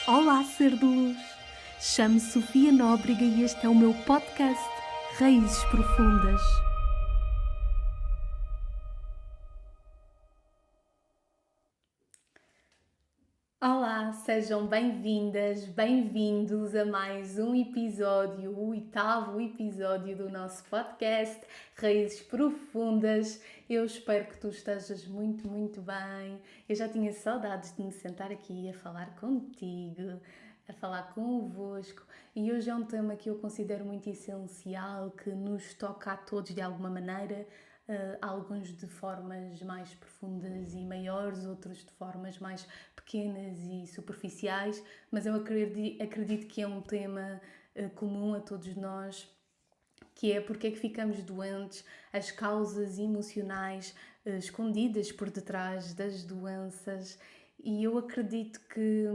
Olá, ser de luz! Chamo-me Sofia Nóbrega e este é o meu podcast Raízes Profundas. Olá, sejam bem-vindas, bem-vindos a mais um episódio, o 8º episódio do nosso podcast Raízes Profundas. Eu espero que tu estejas muito bem. Eu já tinha saudades de me sentar aqui a falar contigo, a falar convosco, e hoje é um tema que eu considero muito essencial, que nos toca a todos de alguma maneira. Alguns de formas mais profundas e maiores, outros de formas mais pequenas e superficiais, mas eu acredito que é um tema comum a todos nós, que é porque é que ficamos doentes, as causas emocionais escondidas por detrás das doenças, e eu acredito que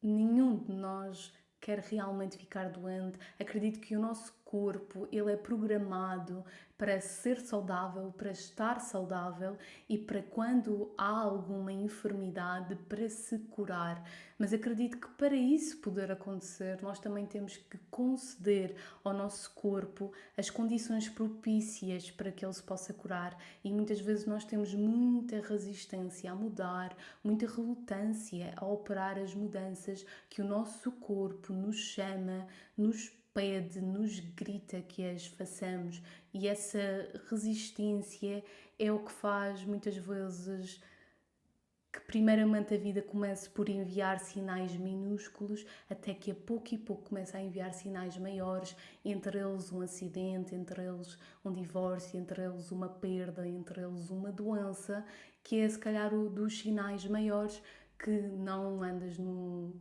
nenhum de nós quer realmente ficar doente. Acredito que o nosso corpo, ele é programado para ser saudável, para estar saudável e para quando há alguma enfermidade, para se curar. Mas acredito que para isso poder acontecer, nós também temos que conceder ao nosso corpo as condições propícias para que ele se possa curar. E muitas vezes nós temos muita resistência a mudar, muita relutância a operar as mudanças que o nosso corpo nos chama, nos pede, nos grita que as façamos, e essa resistência é o que faz muitas vezes que primeiramente a vida comece por enviar sinais minúsculos, até que a pouco e pouco comece a enviar sinais maiores, entre eles um acidente, entre eles um divórcio, entre eles uma perda, entre eles uma doença, que é se calhar o dos sinais maiores, que não andas no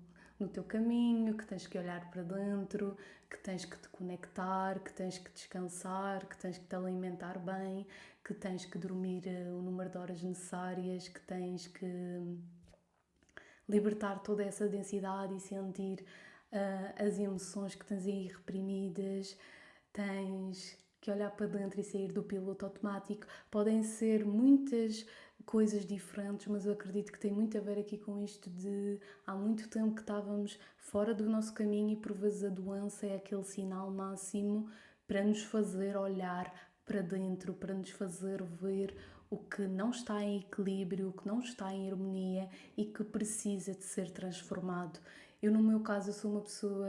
teu caminho, que tens que olhar para dentro, que tens que te conectar, que tens que descansar, que tens que te alimentar bem, que tens que dormir o número de horas necessárias, que tens que libertar toda essa densidade e sentir as emoções que tens aí reprimidas. Tens que olhar para dentro e sair do piloto automático. Podem ser muitas coisas diferentes, mas eu acredito que tem muito a ver aqui com isto de há muito tempo que estávamos fora do nosso caminho, e por vezes a doença é aquele sinal máximo para nos fazer olhar para dentro, para nos fazer ver o que não está em equilíbrio, o que não está em harmonia e que precisa de ser transformado. Eu, no meu caso, eu sou uma pessoa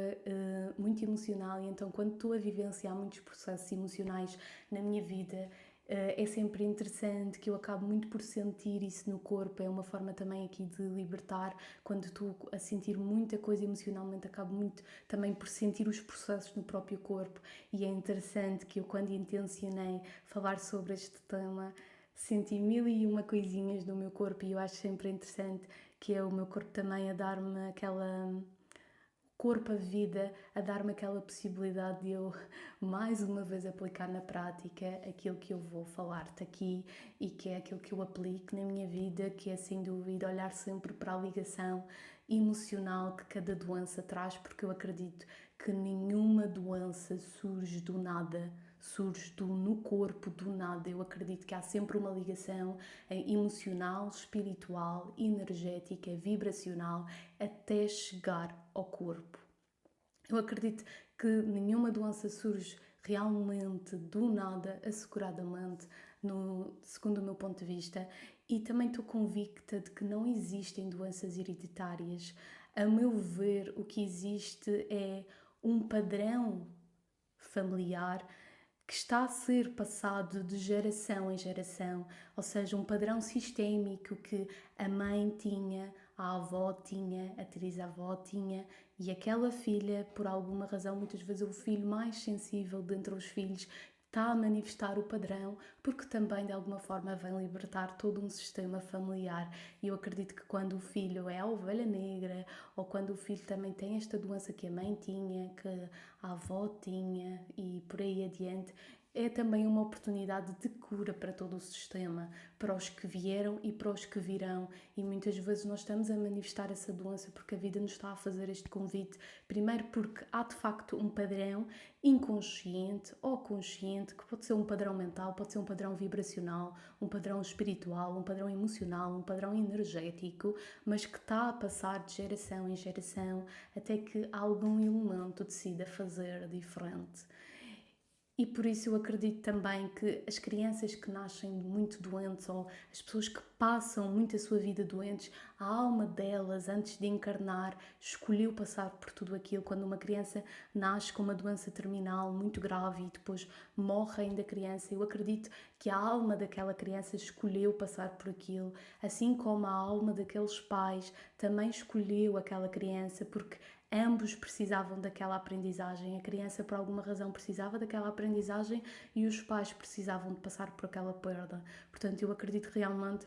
muito emocional, e então quando estou a vivenciar muitos processos emocionais na minha vida, é sempre interessante que eu acabo muito por sentir isso no corpo. É uma forma também aqui de libertar. Quando estou a sentir muita coisa emocionalmente, acabo muito também por sentir os processos no próprio corpo, e é interessante que eu, quando intencionei falar sobre este tema, senti mil e uma coisinhas no meu corpo, e eu acho sempre interessante que é o meu corpo também a dar-me aquela corpo, a vida, a dar-me aquela possibilidade de eu mais uma vez aplicar na prática aquilo que eu vou falar-te aqui, e que é aquilo que eu aplico na minha vida, que é sem dúvida olhar sempre para a ligação emocional que cada doença traz, porque eu acredito que nenhuma doença surge do nada, surge no corpo do nada. Eu acredito que há sempre uma ligação emocional, espiritual, energética, vibracional, até chegar ao corpo. Eu acredito que nenhuma doença surge realmente do nada, asseguradamente, segundo o meu ponto de vista, e também estou convicta de que não existem doenças hereditárias. A meu ver, o que existe é um padrão familiar que está a ser passado de geração em geração, ou seja, um padrão sistémico que a mãe tinha, a avó tinha, a trisavó tinha, e aquela filha, por alguma razão, muitas vezes o filho mais sensível dentre os filhos, está a manifestar o padrão, porque também de alguma forma vem libertar todo um sistema familiar. E eu acredito que quando o filho é a ovelha negra, ou quando o filho também tem esta doença que a mãe tinha, que a avó tinha, e por aí adiante, é também uma oportunidade de cura para todo o sistema, para os que vieram e para os que virão. E muitas vezes nós estamos a manifestar essa doença porque a vida nos está a fazer este convite. Primeiro porque há de facto um padrão inconsciente ou consciente, que pode ser um padrão mental, pode ser um padrão vibracional, um padrão espiritual, um padrão emocional, um padrão energético, mas que está a passar de geração em geração até que algum elemento decida fazer diferente. E por isso eu acredito também que as crianças que nascem muito doentes ou as pessoas que passam muito a sua vida doentes, a alma delas, antes de encarnar, escolheu passar por tudo aquilo. Quando uma criança nasce com uma doença terminal muito grave e depois morre ainda criança, eu acredito que a alma daquela criança escolheu passar por aquilo, assim como a alma daqueles pais também escolheu aquela criança, porque ambos precisavam daquela aprendizagem. A criança, por alguma razão, precisava daquela aprendizagem e os pais precisavam de passar por aquela perda. Portanto, eu acredito realmente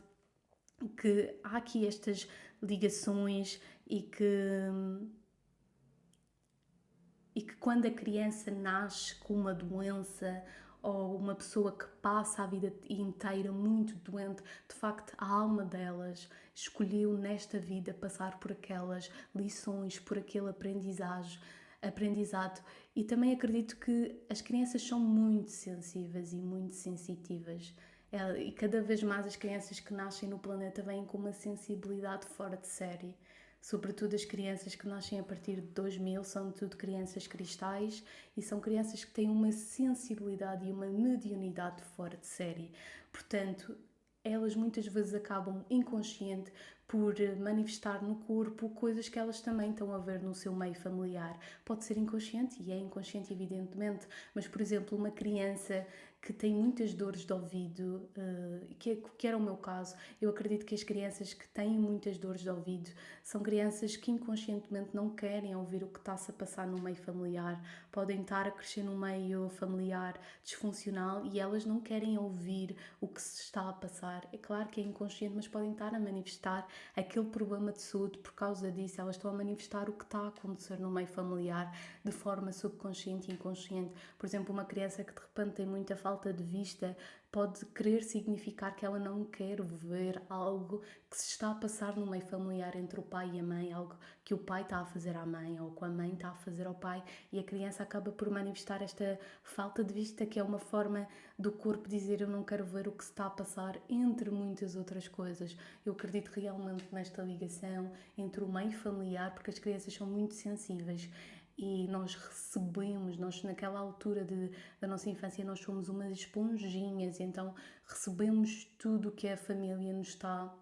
que há aqui estas ligações e que quando a criança nasce com uma doença ou uma pessoa que passa a vida inteira muito doente, de facto a alma delas escolheu nesta vida passar por aquelas lições, por aquele aprendizado. E também acredito que as crianças são muito sensíveis e muito sensitivas. E cada vez mais as crianças que nascem no planeta vêm com uma sensibilidade fora de série. Sobretudo as crianças que nascem a partir de 2000 são tudo crianças cristais e são crianças que têm uma sensibilidade e uma mediunidade fora de série. Portanto, elas muitas vezes acabam inconsciente por manifestar no corpo coisas que elas também estão a ver no seu meio familiar. Pode ser inconsciente, e é inconsciente evidentemente, mas por exemplo uma criança que tem muitas dores de ouvido, que era o meu caso, eu acredito que as crianças que têm muitas dores de ouvido são crianças que inconscientemente não querem ouvir o que está-se a passar no meio familiar, podem estar a crescer num meio familiar disfuncional e elas não querem ouvir o que se está a passar. É claro que é inconsciente, mas podem estar a manifestar aquele problema de saúde por causa disso, elas estão a manifestar o que está a acontecer no meio familiar de forma subconsciente e inconsciente. Por exemplo, uma criança que de repente tem muita falta de vista pode querer significar que ela não quer ver algo que se está a passar no meio familiar entre o pai e a mãe, algo que o pai está a fazer à mãe ou que a mãe está a fazer ao pai, e a criança acaba por manifestar esta falta de vista, que é uma forma do corpo dizer eu não quero ver o que se está a passar, entre muitas outras coisas. Eu acredito realmente nesta ligação entre o meio familiar, porque as crianças são muito sensíveis e nós recebemos, nós naquela altura da nossa infância nós somos umas esponjinhas, então recebemos tudo o que a família nos está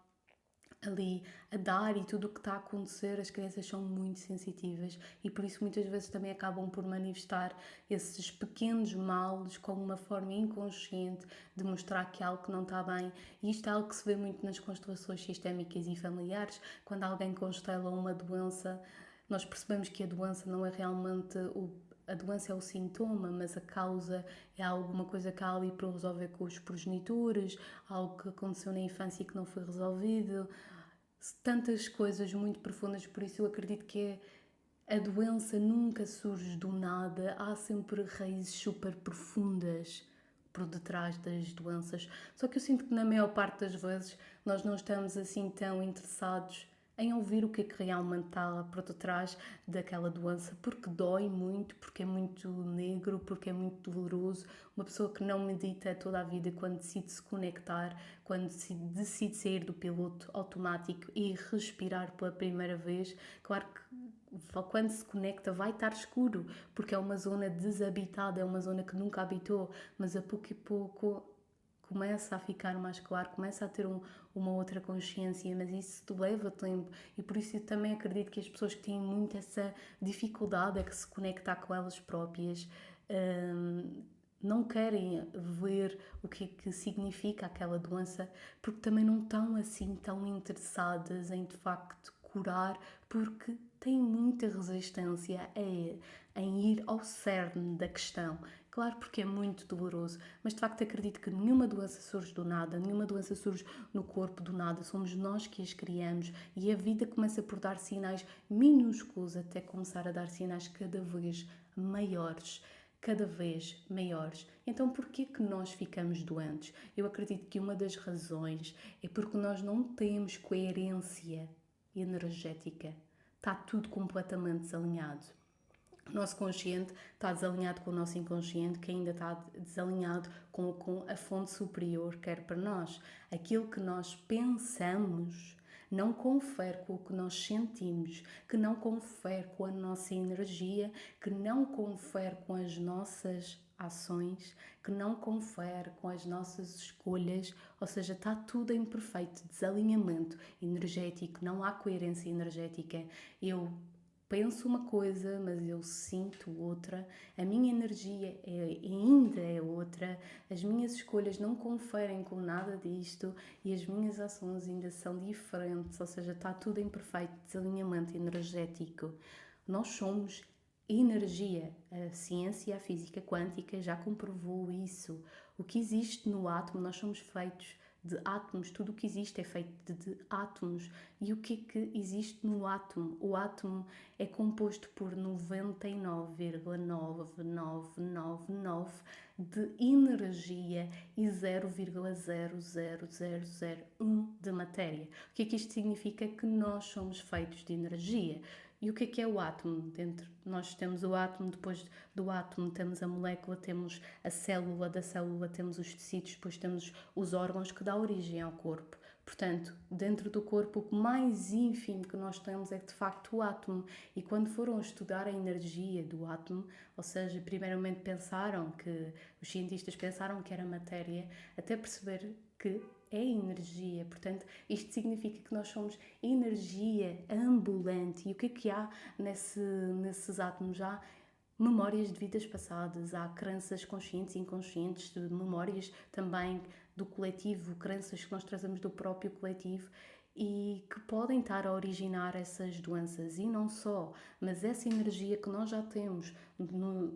ali a dar e tudo o que está a acontecer. As crianças são muito sensitivas e por isso muitas vezes também acabam por manifestar esses pequenos males como uma forma inconsciente de mostrar que há algo que não está bem, e isto é algo que se vê muito nas constelações sistémicas e familiares. Quando alguém constela uma doença, nós percebemos que a doença não é realmente a doença é o sintoma, mas a causa é alguma coisa que há ali para resolver com os progenitores, algo que aconteceu na infância e que não foi resolvido, tantas coisas muito profundas. Por isso eu acredito que a doença nunca surge do nada, há sempre raízes super profundas por detrás das doenças. Só que eu sinto que na maior parte das vezes nós não estamos assim tão interessados em ouvir o que é que realmente está por detrás daquela doença, porque dói muito, porque é muito negro, porque é muito doloroso. Uma pessoa que não medita toda a vida, quando decide se conectar, quando decide sair do piloto automático e respirar pela primeira vez, claro que quando se conecta vai estar escuro, porque é uma zona desabitada, é uma zona que nunca habitou, mas a pouco e pouco começa a ficar mais claro, começa a ter uma outra consciência, mas isso leva tempo, e por isso eu também acredito que as pessoas que têm muito essa dificuldade a que se conectar com elas próprias não querem ver o que é que significa aquela doença, porque também não estão assim tão interessadas em de facto curar, porque têm muita resistência em ir ao cerne da questão. Claro, porque é muito doloroso, mas de facto acredito que nenhuma doença surge do nada, nenhuma doença surge no corpo do nada, somos nós que as criamos, e a vida começa por dar sinais minúsculos até começar a dar sinais cada vez maiores. cada vez maiores. Então, porquê que nós ficamos doentes? Eu acredito que uma das razões é porque nós não temos coerência energética. Está tudo completamente desalinhado. O nosso consciente está desalinhado com o nosso inconsciente, que ainda está desalinhado com a fonte superior, quer para nós. Aquilo que nós pensamos não confere com o que nós sentimos, que não confere com a nossa energia, que não confere com as nossas ações, que não confere com as nossas escolhas, ou seja, está tudo em perfeito desalinhamento energético, não há coerência energética. Eu penso uma coisa, mas eu sinto outra, a minha energia ainda é outra, as minhas escolhas não conferem com nada disto e as minhas ações ainda são diferentes, ou seja, está tudo em perfeito desalinhamento energético. Nós somos energia, a ciência, a física quântica já comprovou isso. O que existe no átomo, nós somos feitos de átomos, tudo o que existe é feito de átomos. E o que é que existe no átomo? O átomo é composto por 99,9999 de energia e 0,00001 de matéria. O que é que isto significa? Que nós somos feitos de energia. E o que é o átomo? Dentro, nós temos o átomo, depois do átomo temos a molécula, temos a célula, da célula temos os tecidos, depois temos os órgãos que dão origem ao corpo. Portanto, dentro do corpo, o mais ínfimo que nós temos é de facto o átomo. E quando foram estudar a energia do átomo, ou seja, primeiramente os cientistas pensaram que era matéria, até perceber que é energia. Portanto, isto significa que nós somos energia ambulante. E o que há nesses átomos? Há memórias de vidas passadas, há crenças conscientes e inconscientes, de memórias também do coletivo, crenças que nós trazemos do próprio coletivo e que podem estar a originar essas doenças. E não só, mas essa energia que nós já temos,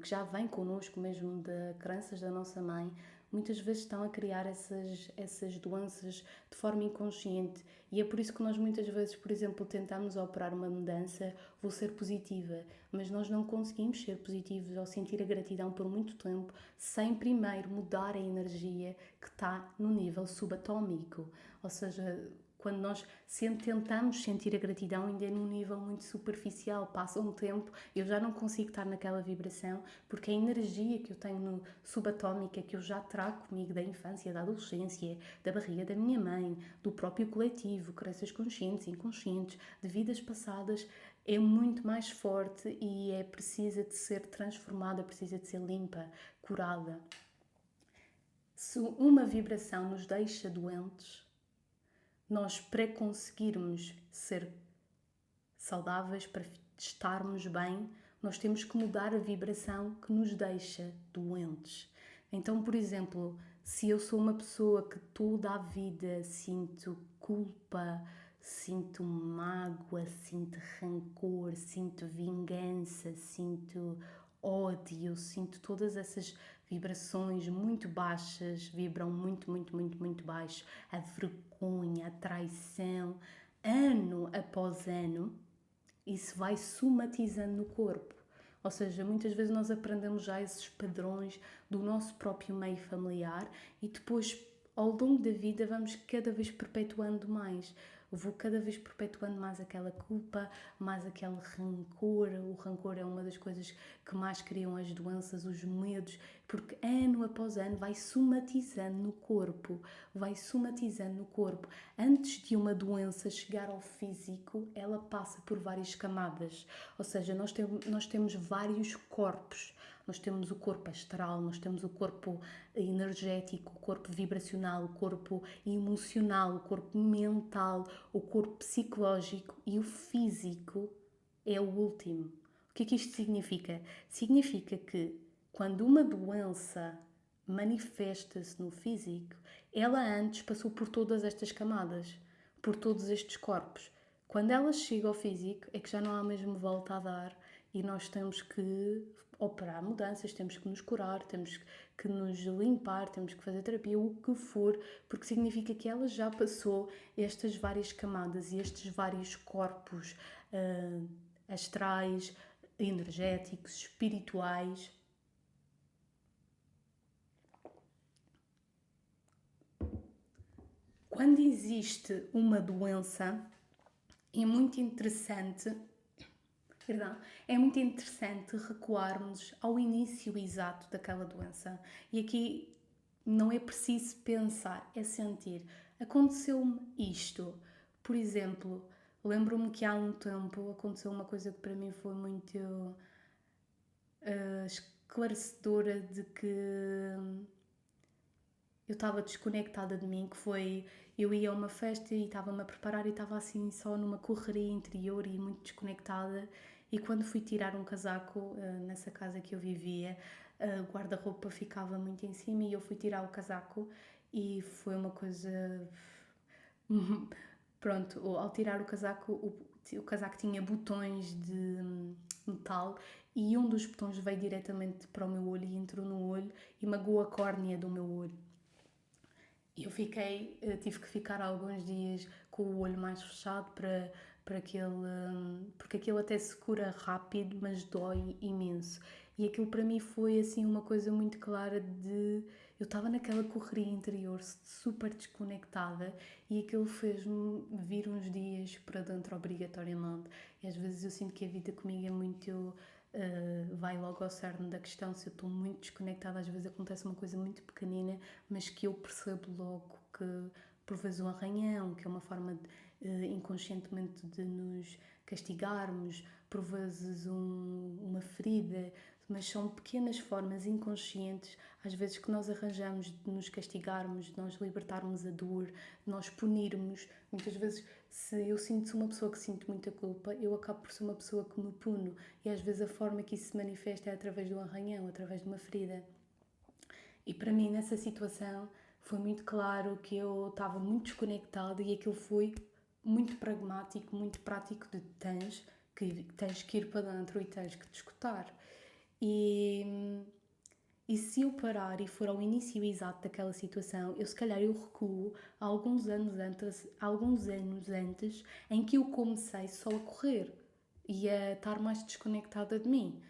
que já vem connosco mesmo de crenças da nossa mãe, muitas vezes estão a criar essas doenças de forma inconsciente. E é por isso que nós muitas vezes, por exemplo, tentamos operar uma mudança, vou ser positiva, mas nós não conseguimos ser positivos ou sentir a gratidão por muito tempo sem primeiro mudar a energia que está no nível subatómico. Ou seja, quando nós tentamos sentir a gratidão ainda é num nível muito superficial, passa um tempo, eu já não consigo estar naquela vibração, porque a energia que eu tenho no subatómica, que eu já trago comigo da infância, da adolescência, da barriga da minha mãe, do próprio coletivo, crenças conscientes, inconscientes, de vidas passadas, é muito mais forte e precisa de ser transformada, precisa de ser limpa, curada. Se uma vibração nos deixa doentes, nós, para conseguirmos ser saudáveis, para estarmos bem, nós temos que mudar a vibração que nos deixa doentes. Então, por exemplo, se eu sou uma pessoa que toda a vida sinto culpa, sinto mágoa, sinto rancor, sinto vingança, sinto ódio, sinto todas essas vibrações muito baixas, vibram muito, muito, muito, muito baixo, a vergonha, a traição, ano após ano, isso vai somatizando no corpo. Ou seja, muitas vezes nós aprendemos já esses padrões do nosso próprio meio familiar e depois, ao longo da vida, vamos cada vez perpetuando mais. Vou cada vez perpetuando mais aquela culpa, mais aquele rancor. O rancor é uma das coisas que mais criam as doenças, os medos, porque ano após ano vai somatizando no corpo, vai somatizando no corpo. Antes de uma doença chegar ao físico, ela passa por várias camadas, ou seja, nós temos vários corpos. Nós temos o corpo astral, nós temos o corpo energético, o corpo vibracional, o corpo emocional, o corpo mental, o corpo psicológico e o físico é o último. O que é que isto significa? Significa que quando uma doença manifesta-se no físico, ela antes passou por todas estas camadas, por todos estes corpos. Quando ela chega ao físico, é que já não há mesmo volta a dar e nós temos que operar mudanças, temos que nos curar, temos que nos limpar, temos que fazer terapia, o que for, porque significa que ela já passou estas várias camadas e estes vários corpos astrais, energéticos, espirituais. quando existe uma doença, é muito interessante, perdão, é muito interessante recuarmos ao início exato daquela doença. E aqui não é preciso pensar, é sentir. Aconteceu-me isto. Por exemplo, lembro-me que há um tempo aconteceu uma coisa que para mim foi muito esclarecedora de que eu estava desconectada de mim, que foi, eu ia a uma festa e estava-me a preparar e estava assim só numa correria interior e muito desconectada, e quando fui tirar um casaco nessa casa que eu vivia, o guarda-roupa ficava muito em cima e eu fui tirar o casaco e foi uma coisa... Pronto, ao tirar o casaco, o casaco tinha botões de metal e um dos botões veio diretamente para o meu olho e entrou no olho e magoou a córnea do meu olho. Eu tive que ficar alguns dias com o olho mais fechado para porque aquilo até se cura rápido, mas dói imenso. E aquilo para mim foi assim uma coisa muito clara de... Eu estava naquela correria interior super desconectada e aquilo fez-me vir uns dias para dentro obrigatoriamente. E às vezes eu sinto que a vida comigo é muito... vai logo ao cerne da questão. Se eu estou muito desconectada, às vezes acontece uma coisa muito pequenina, mas que eu percebo logo que, por vezes, um arranhão, que é uma forma inconscientemente de nos castigarmos, por vezes uma ferida, mas são pequenas formas inconscientes, às vezes, que nós arranjamos de nos castigarmos, de nós libertarmos a dor, de nós punirmos. Muitas vezes, se eu sinto uma pessoa que sinto muita culpa, eu acabo por ser uma pessoa que me puno, e às vezes a forma que isso se manifesta é através de um arranhão, através de uma ferida. E para mim, nessa situação, foi muito claro que eu estava muito desconectada e aquilo foi muito pragmático, muito prático de tens que ir para dentro e tens que te escutar. E se eu parar e for ao início exato daquela situação, eu se calhar eu recuo alguns anos antes em que eu comecei só a correr e a estar mais desconectada de mim.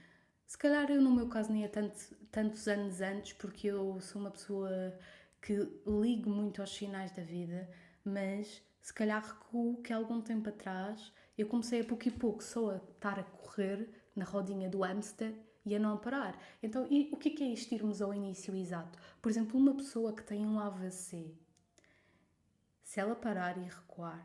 Se calhar eu no meu caso nem é tantos anos antes, porque eu sou uma pessoa que ligo muito aos sinais da vida, mas se calhar recuo que há algum tempo atrás eu comecei a pouco e pouco só a estar a correr na rodinha do hamster e a não parar. Então, e o que é isto irmos ao início exato? Por exemplo, uma pessoa que tem um AVC, se ela parar e recuar,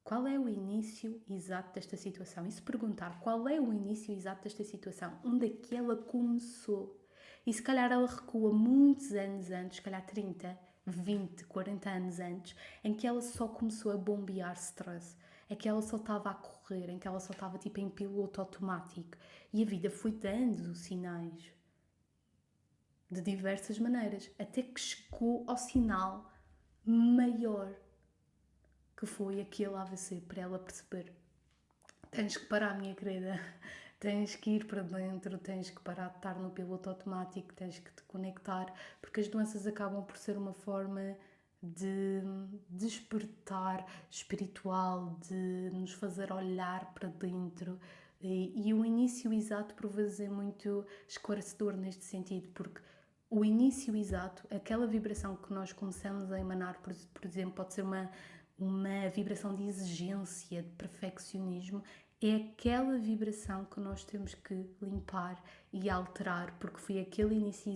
qual é o início exato desta situação? E se perguntar qual é o início exato desta situação, onde é que ela começou? E se calhar ela recua muitos anos antes, se calhar 30, 20, 40 anos antes, em que ela só começou a bombear stress, é que ela só estava a correr, em que ela só estava tipo em piloto automático. E a vida foi dando sinais de diversas maneiras, até que chegou ao sinal maior, que foi aquele AVC, para ela perceber: tens que parar, minha querida, tens que ir para dentro, tens que parar de estar no piloto automático, tens que te conectar, porque as doenças acabam por ser uma forma de despertar espiritual, de nos fazer olhar para dentro. E o início exato, por vezes, é muito esclarecedor neste sentido, porque o início exato, aquela vibração que nós começamos a emanar, por exemplo, pode ser uma vibração de exigência, de perfeccionismo, é aquela vibração que nós temos que limpar e alterar, porque foi aquele início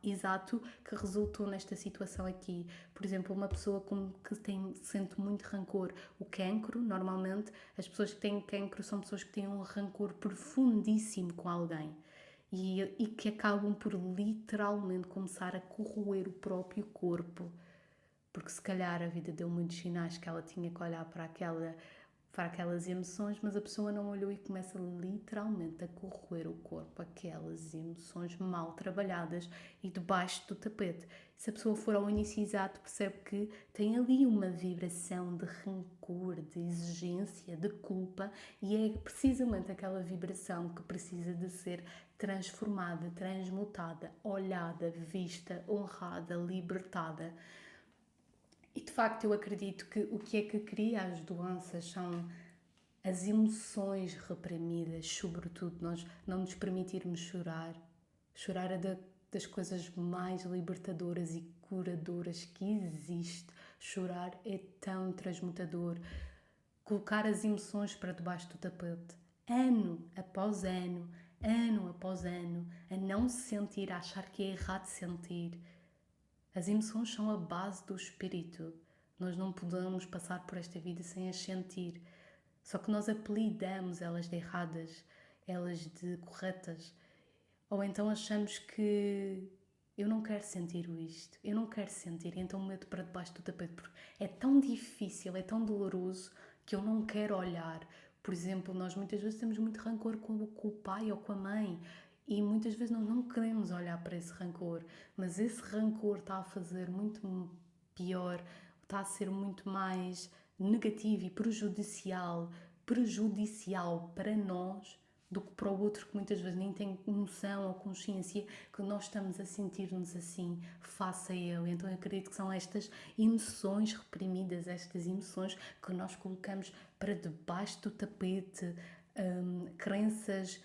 exato que resultou nesta situação aqui. Por exemplo, uma pessoa que sente muito rancor. O cancro, normalmente, as pessoas que têm cancro são pessoas que têm um rancor profundíssimo com alguém. E que acabam por literalmente começar a corroer o próprio corpo, porque se calhar a vida deu muitos sinais que ela tinha que olhar para aquelas emoções, mas a pessoa não olhou e começa literalmente a corroer o corpo, aquelas emoções mal trabalhadas e debaixo do tapete. Se a pessoa for ao início exato, percebe que tem ali uma vibração de rancor, de exigência, de culpa, e é precisamente aquela vibração que precisa de ser transformada, transmutada, olhada, vista, honrada, libertada. E de facto eu acredito que o que é que cria as doenças são as emoções reprimidas, sobretudo nós não nos permitirmos chorar. Chorar é das coisas mais libertadoras e curadoras que existe, Chorar é tão transmutador. Colocar as emoções para debaixo do tapete, ano após ano, a não se sentir, a achar que é errado sentir. As emoções são a base do espírito. Nós não podemos passar por esta vida sem as sentir. Só que nós apelidamos elas de erradas, elas de corretas. Ou então achamos que eu não quero sentir isto, eu não quero sentir, então meto para debaixo do tapete, porque é tão difícil, é tão doloroso que eu não quero olhar. Por exemplo, nós muitas vezes temos muito rancor com o pai ou com a mãe e muitas vezes nós não queremos olhar para esse rancor, mas esse rancor está a fazer muito pior, está a ser muito mais negativo e prejudicial para nós do que para o outro que muitas vezes nem tem noção ou consciência que nós estamos a sentir-nos assim face a ele. Então eu acredito que são estas emoções reprimidas, estas emoções que nós colocamos para debaixo do tapete, crenças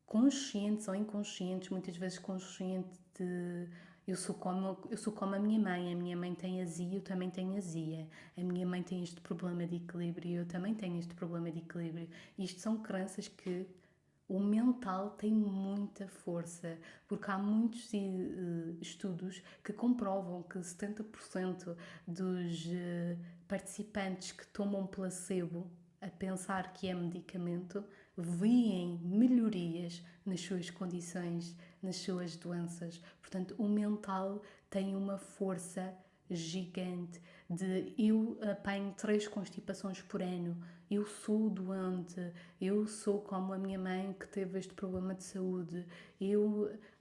conscientes ou inconscientes, muitas vezes consciente de eu sou como a minha mãe tem azia, eu também tenho azia. A minha mãe tem este problema de equilíbrio, eu também tenho este problema de equilíbrio. Isto são crenças que o mental tem muita força, porque há muitos estudos que comprovam que 70% dos participantes que tomam placebo a pensar que é medicamento veem melhorias nas suas condições, nas suas doenças. Portanto, o mental tem uma força gigante de eu apanho 3 constipações por ano, eu sou doente, eu sou como a minha mãe que teve este problema de saúde.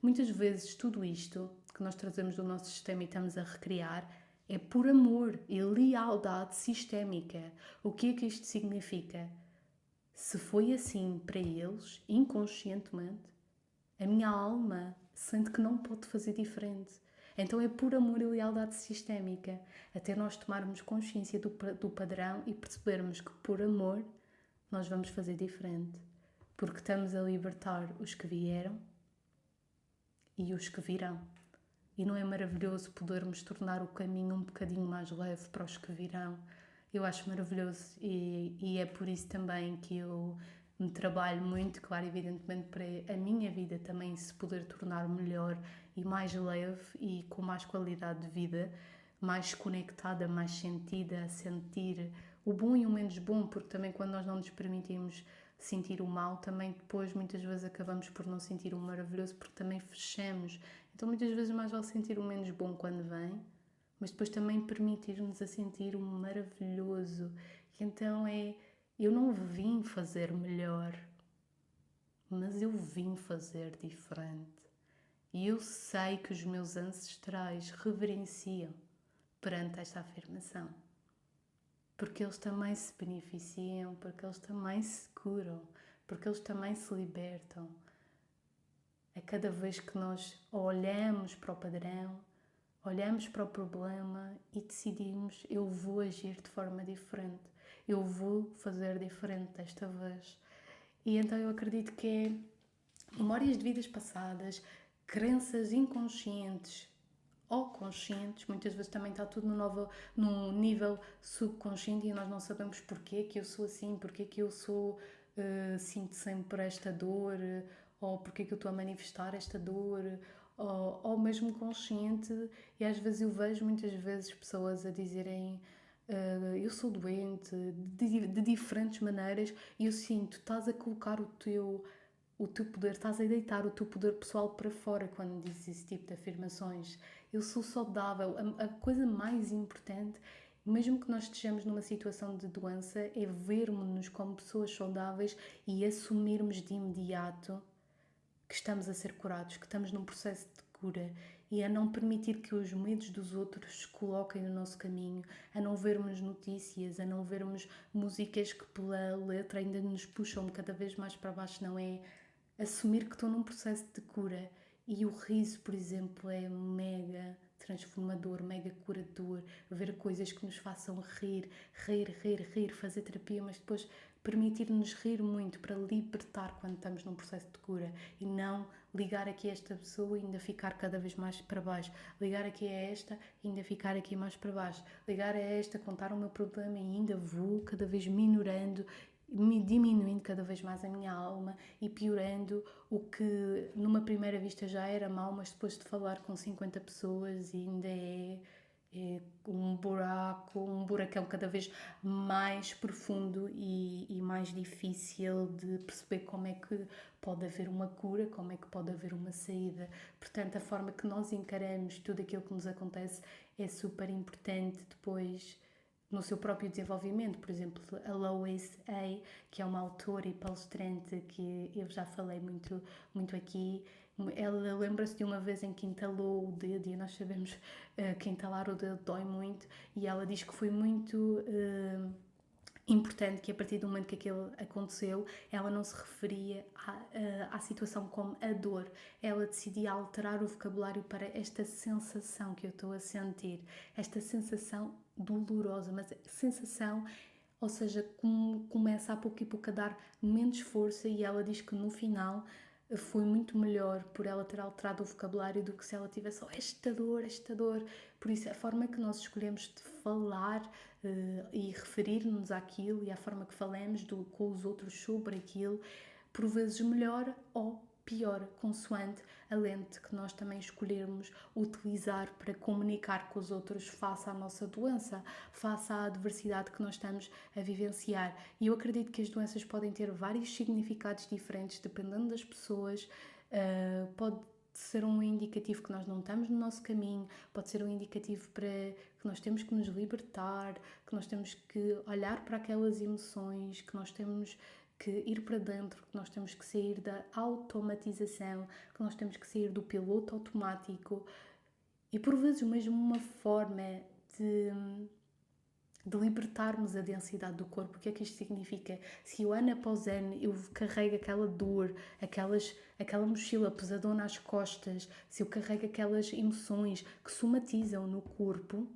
Muitas vezes tudo isto que nós trazemos do nosso sistema e estamos a recriar é por amor e lealdade sistémica. O que é que isto significa? Se foi assim para eles, inconscientemente, a minha alma sente que não pode fazer diferente. Então é por amor e lealdade sistémica, até nós tomarmos consciência do padrão e percebermos que por amor nós vamos fazer diferente. Porque estamos a libertar os que vieram e os que virão. E não é maravilhoso podermos tornar o caminho um bocadinho mais leve para os que virão? Eu acho maravilhoso e é por isso também que eu me trabalho muito, claro, evidentemente, para a minha vida também se poder tornar melhor e mais leve e com mais qualidade de vida, mais conectada, mais sentida, a sentir o bom e o menos bom, porque também quando nós não nos permitimos sentir o mal, também depois muitas vezes acabamos por não sentir o maravilhoso, porque também fechamos. Então muitas vezes mais vale sentir o menos bom quando vem, mas depois também permitir-nos a sentir o maravilhoso. E então eu não vim fazer melhor, mas eu vim fazer diferente. E eu sei que os meus ancestrais reverenciam perante esta afirmação. Porque eles também se beneficiam, porque eles também se curam, porque eles também se libertam. A cada vez que nós olhamos para o padrão, olhamos para o problema e decidimos, eu vou agir de forma diferente, eu vou fazer diferente desta vez. E então eu acredito que é memórias de vidas passadas, crenças inconscientes ou conscientes, muitas vezes também está tudo no nível subconsciente e nós não sabemos porquê que eu sou assim, porquê que eu sinto sempre esta dor, ou porquê que eu estou a manifestar esta dor, ou mesmo consciente, e às vezes eu vejo muitas vezes pessoas a dizerem eu sou doente, de diferentes maneiras, e eu sinto, estás a colocar o teu poder, estás a deitar o teu poder pessoal para fora quando dizes esse tipo de afirmações. Eu sou saudável. A coisa mais importante, mesmo que nós estejamos numa situação de doença, é vermos-nos como pessoas saudáveis e assumirmos de imediato que estamos a ser curados, que estamos num processo de cura e a não permitir que os medos dos outros se coloquem no nosso caminho, a não vermos notícias, a não vermos músicas que pela letra ainda nos puxam cada vez mais para baixo, não é? Assumir que estou num processo de cura e o riso, por exemplo, é mega transformador, mega curador, ver coisas que nos façam rir, fazer terapia, mas depois permitir-nos rir muito para libertar quando estamos num processo de cura e não ligar aqui a esta pessoa e ainda ficar cada vez mais para baixo, ligar aqui a esta e ainda ficar aqui mais para baixo, ligar a esta, contar o meu problema e ainda vou cada vez minorando, me diminuindo cada vez mais a minha alma e piorando o que numa primeira vista já era mau, mas depois de falar com 50 pessoas ainda é um buracão cada vez mais profundo e mais difícil de perceber como é que pode haver uma cura, como é que pode haver uma saída. Portanto, a forma que nós encaramos tudo aquilo que nos acontece é super importante depois no seu próprio desenvolvimento. Por exemplo, a Lois A., que é uma autora e palestrante que eu já falei muito aqui, ela lembra-se de uma vez em que entalou o dedo, e nós sabemos que entalar o dedo dói muito, e ela diz que foi muito importante que a partir do momento que aquilo aconteceu, ela não se referia à situação como a dor. Ela decidia alterar o vocabulário para esta sensação que eu estou a sentir, esta sensação dolorosa, mas sensação, ou seja, começa a pouco e pouco a dar menos força, e ela diz que no final foi muito melhor por ela ter alterado o vocabulário do que se ela tivesse só esta dor, esta dor. Por isso, a forma que nós escolhemos de falar e referir-nos àquilo e a forma que falamos com os outros sobre aquilo, por vezes melhor ou pior, consoante a lente que nós também escolhermos utilizar para comunicar com os outros face à nossa doença, face à adversidade que nós estamos a vivenciar. E eu acredito que as doenças podem ter vários significados diferentes dependendo das pessoas. Pode ser um indicativo que nós não estamos no nosso caminho, pode ser um indicativo para que nós temos que nos libertar, que nós temos que olhar para aquelas emoções, que nós temos que ir para dentro, que nós temos que sair da automatização, que nós temos que sair do piloto automático, e por vezes mesmo uma forma de libertarmos a densidade do corpo. O que é que isto significa? Se o ano após ano eu carrego aquela dor, aquela mochila pesadona às costas, se eu carrego aquelas emoções que somatizam no corpo,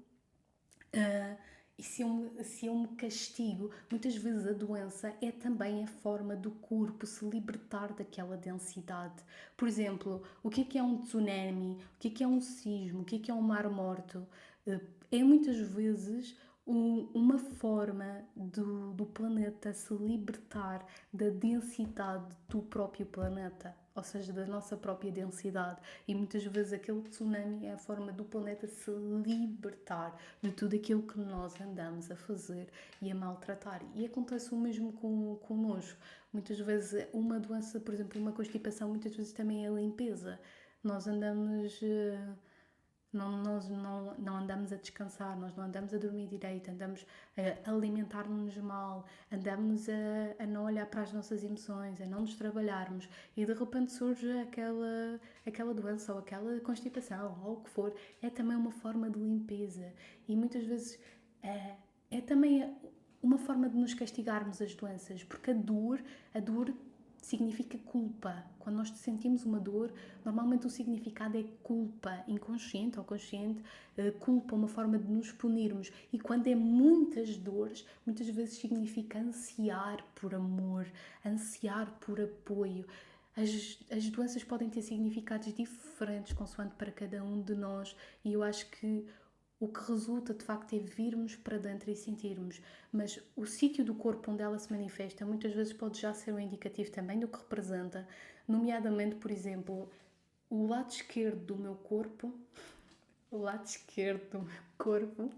e se eu me castigo, muitas vezes a doença é também a forma do corpo se libertar daquela densidade. Por exemplo, o que é um tsunami? O que é um sismo? O que é um mar morto? É muitas vezes uma forma do planeta se libertar da densidade do próprio planeta, ou seja, da nossa própria densidade. E muitas vezes aquele tsunami é a forma do planeta se libertar de tudo aquilo que nós andamos a fazer e a maltratar. E acontece o mesmo connosco. Muitas vezes uma doença, por exemplo, uma constipação, muitas vezes também é a limpeza. Nós andamos... nós não andamos a descansar, nós não andamos a dormir direito, andamos a alimentar-nos mal, andamos a não olhar para as nossas emoções, a não nos trabalharmos, e de repente surge aquela doença ou aquela constipação ou o que for. É também uma forma de limpeza, e muitas vezes é também uma forma de nos castigarmos as doenças, porque a dor significa culpa. Quando nós sentimos uma dor, normalmente o significado é culpa, inconsciente ou consciente, culpa, uma forma de nos punirmos. E quando é muitas dores, muitas vezes significa ansiar por amor, ansiar por apoio. As doenças podem ter significados diferentes consoante para cada um de nós, e eu acho que o que resulta, de facto, é virmos para dentro e sentirmos. Mas o sítio do corpo onde ela se manifesta muitas vezes pode já ser um indicativo também do que representa, nomeadamente, por exemplo, o lado esquerdo do meu corpo, o lado esquerdo do meu corpo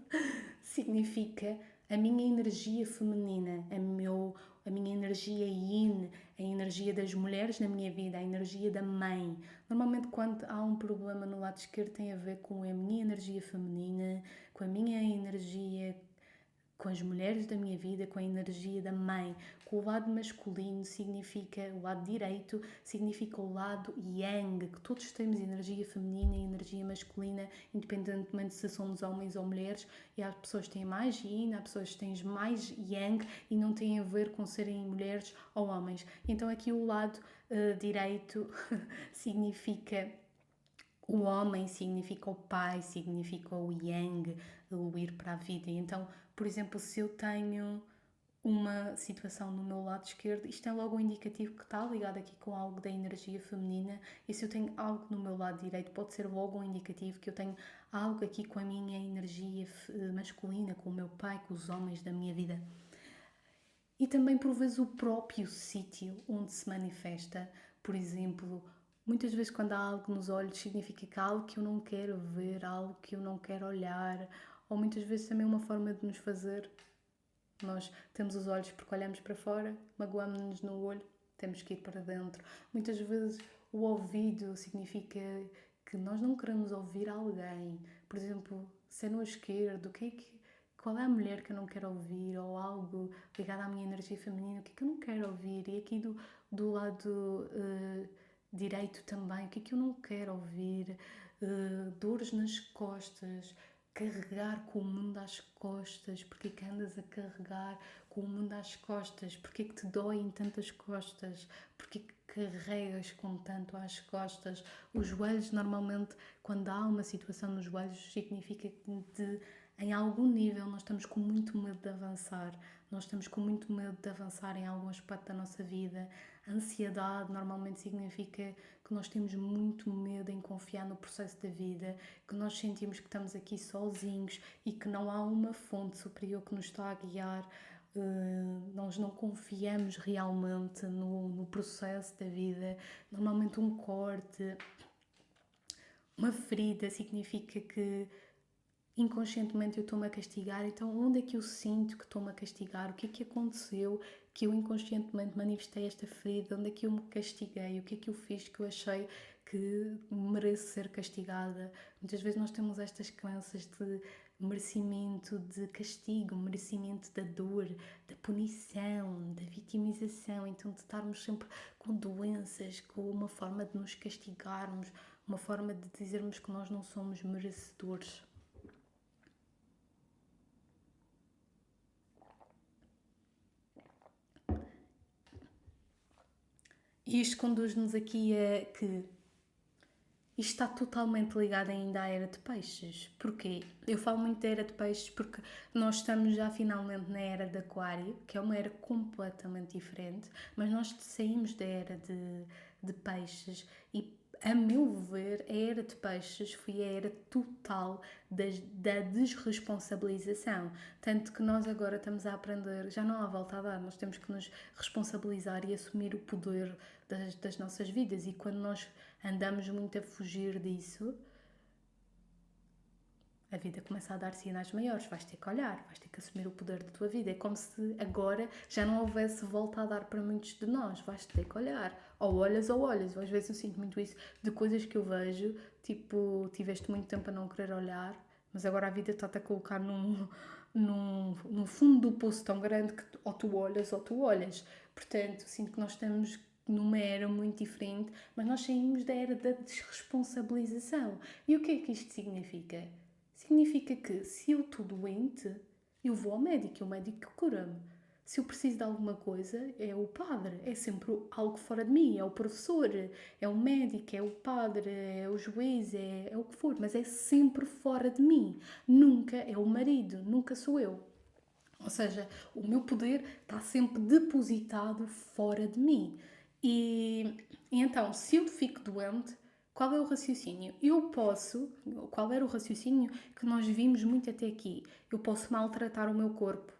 significa a minha energia feminina, a minha energia yin, a energia das mulheres na minha vida, a energia da mãe. Normalmente, quando há um problema no lado esquerdo, tem a ver com a minha energia feminina, com a minha energia, com as mulheres da minha vida, com a energia da mãe. Com o lado masculino significa, o lado direito significa o lado yang, que todos temos energia feminina e energia masculina, independentemente se somos homens ou mulheres, e há pessoas que têm mais yin, há pessoas que têm mais yang, e não tem a ver com serem mulheres ou homens. Então aqui o lado direito significa o homem, significa o pai, significa o yang, o ir para a vida. Então, por exemplo, se eu tenho uma situação no meu lado esquerdo, isto é logo um indicativo que está ligado aqui com algo da energia feminina, e se eu tenho algo no meu lado direito, pode ser logo um indicativo que eu tenho algo aqui com a minha energia masculina, com o meu pai, com os homens da minha vida. E também por vezes o próprio sítio onde se manifesta. Por exemplo, muitas vezes quando há algo nos olhos significa que há algo que eu não quero ver, algo que eu não quero olhar, ou muitas vezes também uma forma de nos fazer. Nós temos os olhos porque olhamos para fora, magoamos-nos no olho, temos que ir para dentro. Muitas vezes o ouvido significa que nós não queremos ouvir alguém. Por exemplo, se é no esquerdo, qual é a mulher que eu não quero ouvir? Ou algo ligado à minha energia feminina, o que é que eu não quero ouvir? E aqui do lado direito também, o que é que eu não quero ouvir? Dores nas costas, carregar com o mundo às costas, porque é que andas a carregar com o mundo às costas, porque é que te doem tantas costas, porque é que carregas com tanto às costas. Os joelhos, normalmente, quando há uma situação nos joelhos, significa que em algum nível nós estamos com muito medo de avançar, nós estamos com muito medo de avançar em algum aspecto da nossa vida. A ansiedade normalmente significa que nós temos muito medo em confiar no processo da vida, que nós sentimos que estamos aqui sozinhos e que não há uma fonte superior que nos está a guiar. Nós não confiamos realmente no processo da vida. Normalmente um corte, uma ferida significa que inconscientemente eu estou-me a castigar. Então onde é que eu sinto que estou-me a castigar? O que é que aconteceu que eu inconscientemente manifestei esta ferida? Onde é que eu me castiguei? O que é que eu fiz que eu achei que mereço ser castigada? Muitas vezes nós temos estas crenças de merecimento, de castigo, merecimento da dor, da punição, da vitimização. Então de estarmos sempre com doenças, com uma forma de nos castigarmos, uma forma de dizermos que nós não somos merecedores. E isto conduz-nos aqui a que isto está totalmente ligado ainda à era de peixes. Porquê? Eu falo muito da era de peixes porque nós estamos já finalmente na era de aquário, que é uma era completamente diferente, mas nós saímos da era de peixes e, a meu ver, a era de peixes foi a era total da desresponsabilização. Tanto que nós agora estamos a aprender, já não há volta a dar, nós temos que nos responsabilizar e assumir o poder das nossas vidas. E quando nós andamos muito a fugir disso, a vida começa a dar sinais maiores. Vais ter que olhar, vais ter que assumir o poder da tua vida. É como se agora já não houvesse volta a dar para muitos de nós. Vais ter que olhar. Ou olhas ou olhas. Às vezes eu sinto muito isso de coisas que eu vejo, tipo, tiveste muito tempo a não querer olhar, mas agora a vida está-te a colocar num fundo do poço tão grande que ou tu olhas ou tu olhas. Portanto, sinto que nós estamos numa era muito diferente, mas nós saímos da era da desresponsabilização. E o que é que isto significa? Significa que se eu estou doente, eu vou ao médico e o médico cura-me. Se eu preciso de alguma coisa, é o padre, é sempre algo fora de mim, é o professor, é o médico, é o padre, é o juiz, é o que for, mas é sempre fora de mim. Nunca é o marido, nunca sou eu. Ou seja, o meu poder está sempre depositado fora de mim. E então, se eu fico doente, qual é o raciocínio? Qual era o raciocínio que nós vimos muito até aqui? Eu posso maltratar o meu corpo,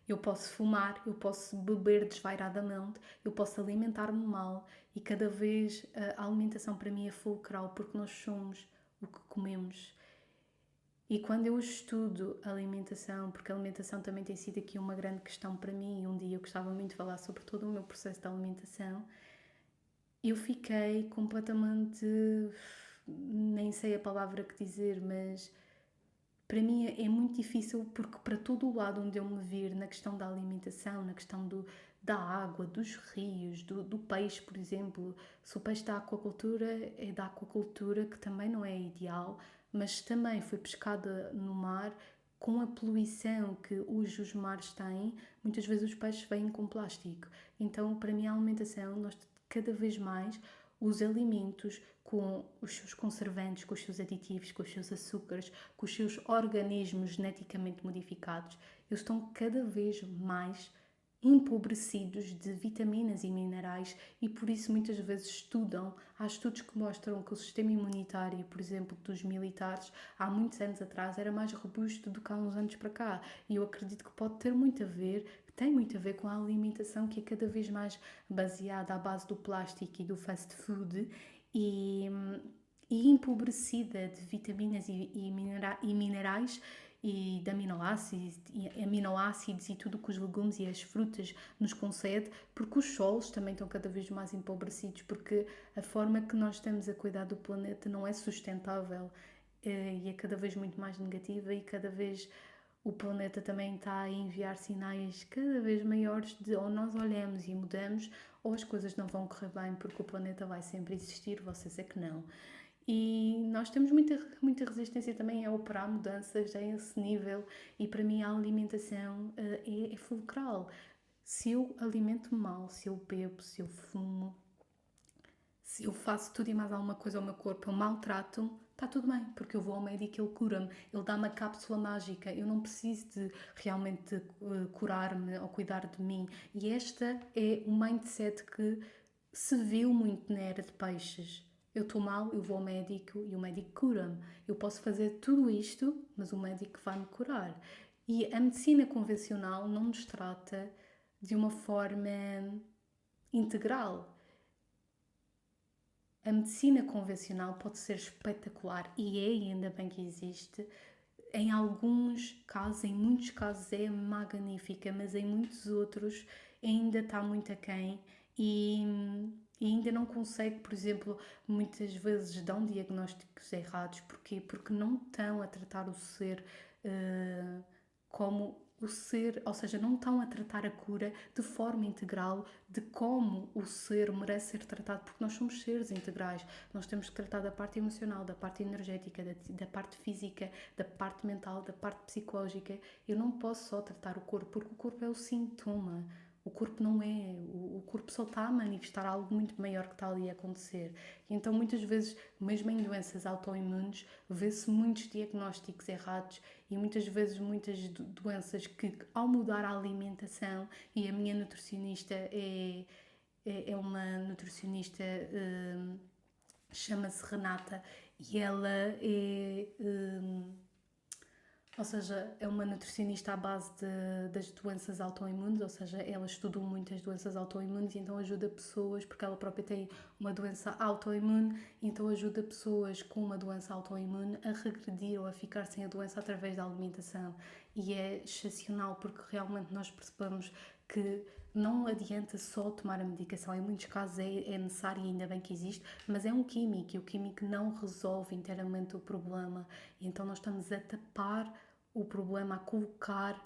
eu posso fumar, eu posso beber desvairadamente, eu posso alimentar-me mal e cada vez a alimentação para mim é fulcral porque nós somos o que comemos. E quando eu estudo alimentação, porque a alimentação também tem sido aqui uma grande questão para mim, e um dia eu gostava muito de falar sobre todo o meu processo de alimentação, eu fiquei completamente, nem sei a palavra que dizer, mas para mim é muito difícil porque para todo o lado onde eu me vir na questão da alimentação, na questão da água, dos rios, do peixe, por exemplo, se o peixe da aquacultura é da aquacultura, que também não é ideal, mas também foi pescada no mar com a poluição que hoje os mares têm, muitas vezes os peixes vêm com plástico. Então, para mim, a alimentação, nós cada vez mais os alimentos com os seus conservantes, com os seus aditivos, com os seus açúcares, com os seus organismos geneticamente modificados. eles estão cada vez mais empobrecidos de vitaminas e minerais e por isso muitas vezes estudam. Há estudos que mostram que o sistema imunitário, por exemplo, dos militares, há muitos anos atrás era mais robusto do que há uns anos para cá. E eu acredito que pode ter muito a ver, tem muito a ver com a alimentação que é cada vez mais baseada à base do plástico e do fast food e, e empobrecida de vitaminas e minerais e de aminoácidos e tudo que os legumes e as frutas nos concede, porque os solos também estão cada vez mais empobrecidos, porque a forma que nós estamos a cuidar do planeta não é sustentável e é cada vez muito mais negativa e cada vez o planeta também está a enviar sinais cada vez maiores de ou nós olhamos e mudamos ou as coisas não vão correr bem porque o planeta vai sempre existir, vocês é que não. E nós temos muita resistência também a operar mudanças a esse nível e para mim a alimentação é fulcral. Se eu alimento mal, se eu bebo, se eu fumo, se eu faço tudo e mais alguma coisa ao meu corpo, eu maltrato-me, está tudo bem, porque eu vou ao médico e ele cura-me, ele dá-me a cápsula mágica, eu não preciso de realmente curar-me ou cuidar de mim. E esta é o mindset que se viu muito na era de peixes. Eu estou mal, eu vou ao médico e o médico cura-me. Eu posso fazer tudo isto, mas o médico vai-me curar. E a medicina convencional não nos trata de uma forma integral. A medicina convencional pode ser espetacular e é, e ainda bem que existe. Em alguns casos, em muitos casos é magnífica, mas em muitos outros ainda está muito aquém e ainda não consegue, por exemplo, muitas vezes dão diagnósticos errados. Porquê? Porque não estão a tratar o ser como o ser, ou seja, não estão a tratar a cura de forma integral de como o ser merece ser tratado, porque nós somos seres integrais. Nós temos que tratar da parte emocional, da parte energética, da parte física, da parte mental, da parte psicológica. Eu não posso só tratar o corpo, porque o corpo é o sintoma. O corpo não é, o corpo só está a manifestar algo muito maior que está ali a acontecer. E então, muitas vezes, mesmo em doenças autoimunes, vê-se muitos diagnósticos errados e muitas vezes muitas doenças que, ao mudar a alimentação, e a minha nutricionista é uma nutricionista, chama-se Renata, e ela é. Ou seja, é uma nutricionista à base das doenças autoimunes, ou seja, ela estudou muitas doenças autoimunes e então ajuda pessoas, porque ela própria tem uma doença autoimune, então ajuda pessoas com uma doença autoimune a regredir ou a ficar sem a doença através da alimentação. E é excepcional porque realmente nós percebemos que não adianta só tomar a medicação, em muitos casos é necessário e ainda bem que existe, mas é um químico e o químico não resolve inteiramente o problema. E então nós estamos a tapar o problema, a colocar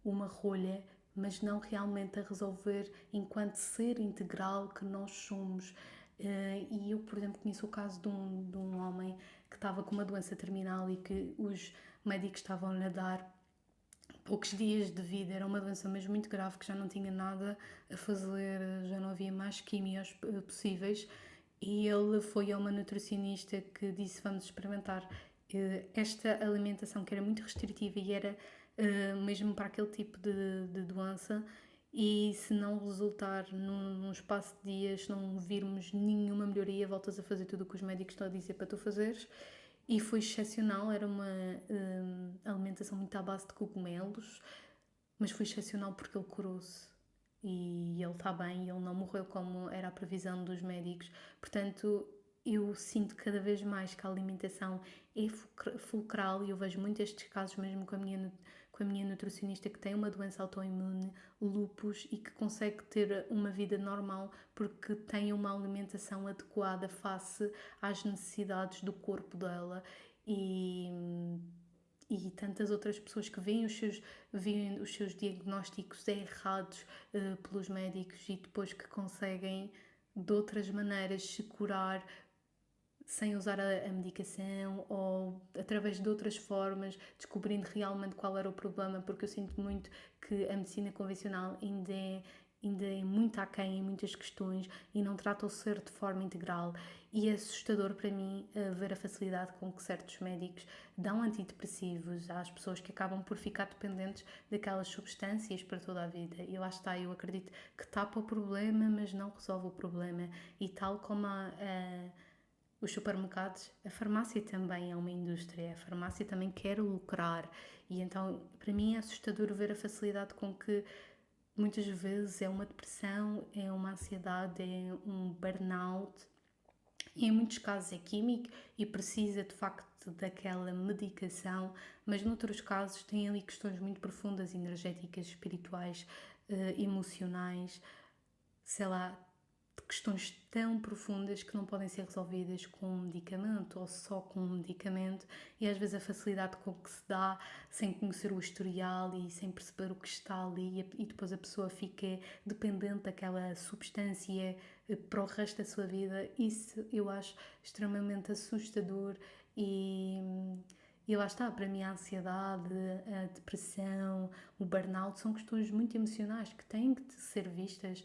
uma rolha, mas não realmente a resolver enquanto ser integral que nós somos. E eu, por exemplo, conheço o caso de um homem que estava com uma doença terminal e que os médicos estavam-lhe a dar poucos dias de vida, era uma doença mesmo muito grave que já não tinha nada a fazer, já não havia mais químios possíveis e ele foi a uma nutricionista que disse vamos experimentar esta alimentação que era muito restritiva e era mesmo para aquele tipo de doença e se não resultar num espaço de dias, se não virmos nenhuma melhoria, voltas a fazer tudo o que os médicos estão a dizer para tu fazeres. E foi excepcional, era uma alimentação muito à base de cogumelos, mas foi excepcional porque ele curou-se e ele está bem, ele não morreu como era a previsão dos médicos. Portanto, eu sinto cada vez mais que a alimentação é fulcral e eu vejo muito estes casos mesmo com a minha nutricionista que tem uma doença autoimune, lúpus, e que consegue ter uma vida normal porque tem uma alimentação adequada face às necessidades do corpo dela e tantas outras pessoas que veem os seus diagnósticos errados pelos médicos e depois que conseguem de outras maneiras se curar sem usar a medicação ou através de outras formas, descobrindo realmente qual era o problema, porque eu sinto muito que a medicina convencional ainda é ainda é muito aquém em muitas questões e não trata o ser de forma integral. E é assustador para mim ver a facilidade com que certos médicos dão antidepressivos às pessoas que acabam por ficar dependentes daquelas substâncias para toda a vida. E lá está, eu acredito que tapa o problema, mas não resolve o problema. E tal como os supermercados, a farmácia também é uma indústria, a farmácia também quer lucrar. E então, para mim, é assustador ver a facilidade com que muitas vezes é uma depressão, é uma ansiedade, é um burnout. E em muitos casos é químico e precisa de facto daquela medicação, mas noutros casos tem ali questões muito profundas, energéticas, espirituais, emocionais, sei lá, questões tão profundas que não podem ser resolvidas com um medicamento ou só com um medicamento, e às vezes a facilidade com que se dá sem conhecer o historial e sem perceber o que está ali, e depois a pessoa fica dependente daquela substância para o resto da sua vida. Isso eu acho extremamente assustador. E lá está, para mim a ansiedade, a depressão, o burnout são questões muito emocionais que têm que ser vistas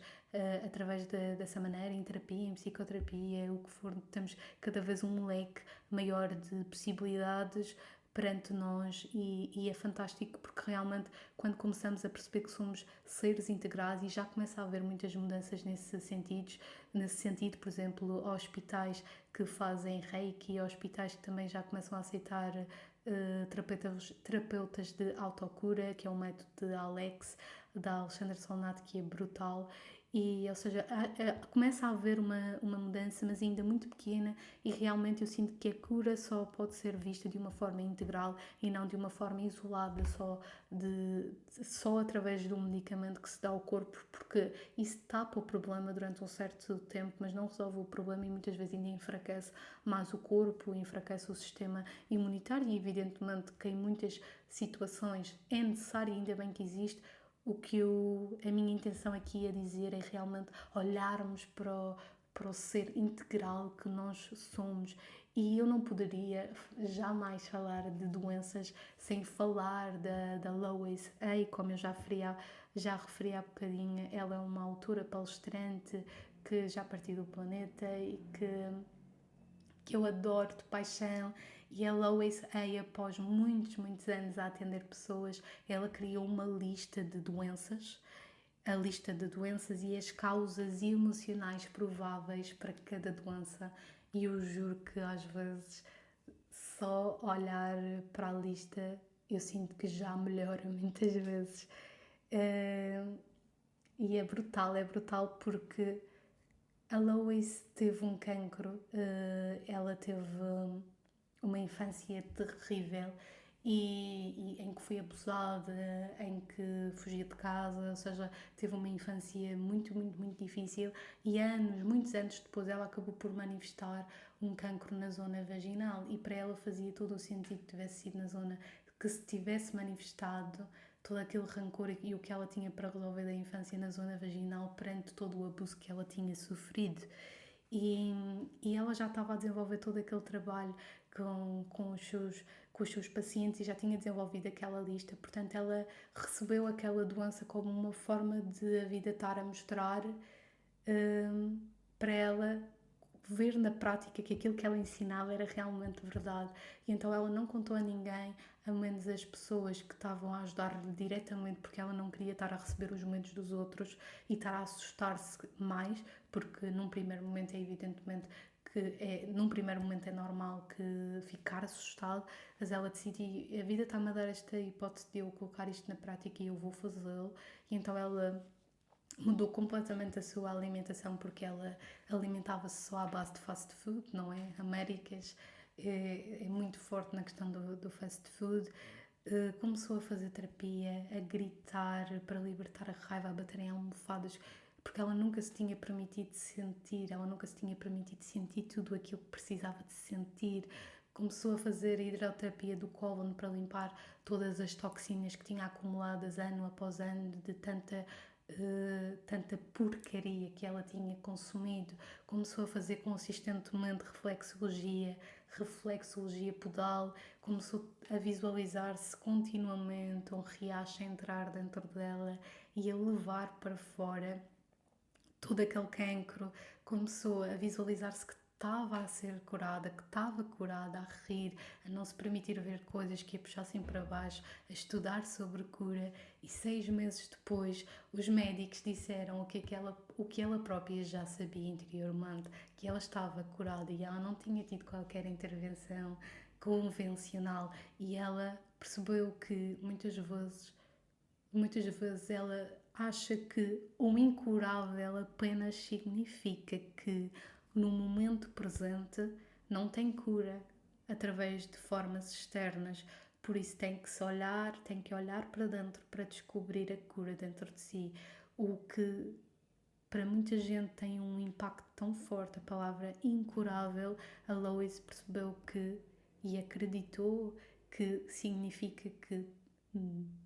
através dessa maneira, em terapia, em psicoterapia, o que for. Temos cada vez um leque maior de possibilidades perante nós, e é fantástico porque realmente quando começamos a perceber que somos seres integrais, e já começa a haver muitas mudanças nesse sentido, por exemplo, hospitais que fazem reiki, hospitais que também já começam a aceitar terapeutas de autocura, que é um método de Alex, da Alexandra Solnat, que é brutal. E, ou seja, começa a haver uma mudança, mas ainda muito pequena, e realmente eu sinto que a cura só pode ser vista de uma forma integral e não de uma forma isolada, só através de um medicamento que se dá ao corpo, porque isso tapa o problema durante um certo tempo, mas não resolve o problema, e muitas vezes ainda enfraquece mais o corpo, enfraquece o sistema imunitário. E evidentemente que em muitas situações é necessário, e ainda bem que existe. A minha intenção aqui a dizer é realmente olharmos para o ser integral que nós somos. E eu não poderia jamais falar de doenças sem falar da Lois Hay, como eu já referi há bocadinho. Ela é uma autora palestrante que já partiu do planeta e que eu adoro de paixão. E a Lois Hay, após muitos, muitos anos a atender pessoas, ela criou uma lista de doenças, a lista de doenças e as causas emocionais prováveis para cada doença. E eu juro que às vezes só olhar para a lista eu sinto que já melhora muitas vezes. E é brutal porque a Lois teve um cancro, ela teve uma infância terrível, e em que foi abusada, em que fugia de casa, ou seja, teve uma infância muito, muito, muito difícil, e muitos anos depois, ela acabou por manifestar um cancro na zona vaginal, e para ela fazia todo o sentido que tivesse sido na zona, que se tivesse manifestado todo aquele rancor e o que ela tinha para resolver da infância na zona vaginal perante todo o abuso que ela tinha sofrido. E ela já estava a desenvolver todo aquele trabalho com os seus pacientes, e já tinha desenvolvido aquela lista. Portanto, ela recebeu aquela doença como uma forma de a vida estar a mostrar para ela ver na prática que aquilo que ela ensinava era realmente verdade. E então ela não contou a ninguém, a menos as pessoas que estavam a ajudar-lhe diretamente, porque ela não queria estar a receber os medos dos outros e estar a assustar-se mais, porque num primeiro momento num primeiro momento é normal que ficar assustado, mas ela decidiu, a vida está-me a dar esta hipótese de eu colocar isto na prática e eu vou fazê-lo. E então ela mudou completamente a sua alimentação, porque ela alimentava-se só à base de fast food, não é? Américas é muito forte na questão do fast food. Começou a fazer terapia, a gritar para libertar a raiva, a bater em almofadas, porque ela nunca se tinha permitido sentir, ela nunca se tinha permitido sentir tudo aquilo que precisava de sentir. Começou a fazer a hidroterapia do cólon para limpar todas as toxinas que tinha acumuladas ano após ano de tanta porcaria que ela tinha consumido. Começou a fazer consistentemente reflexologia podal, começou a visualizar-se continuamente um riacho a entrar dentro dela e a levar para fora todo aquele cancro, começou a visualizar-se que estava a ser curada, que estava curada, a rir, a não se permitir ver coisas que a puxassem para baixo, a estudar sobre cura. E 6 meses depois, os médicos disseram o que ela própria já sabia interiormente, que ela estava curada e ela não tinha tido qualquer intervenção convencional. E ela percebeu que muitas vezes ela acha que o incurável apenas significa que no momento presente não tem cura através de formas externas. Por isso tem que olhar para dentro para descobrir a cura dentro de si. O que para muita gente tem um impacto tão forte, a palavra incurável, a Lois percebeu que e acreditou que significa que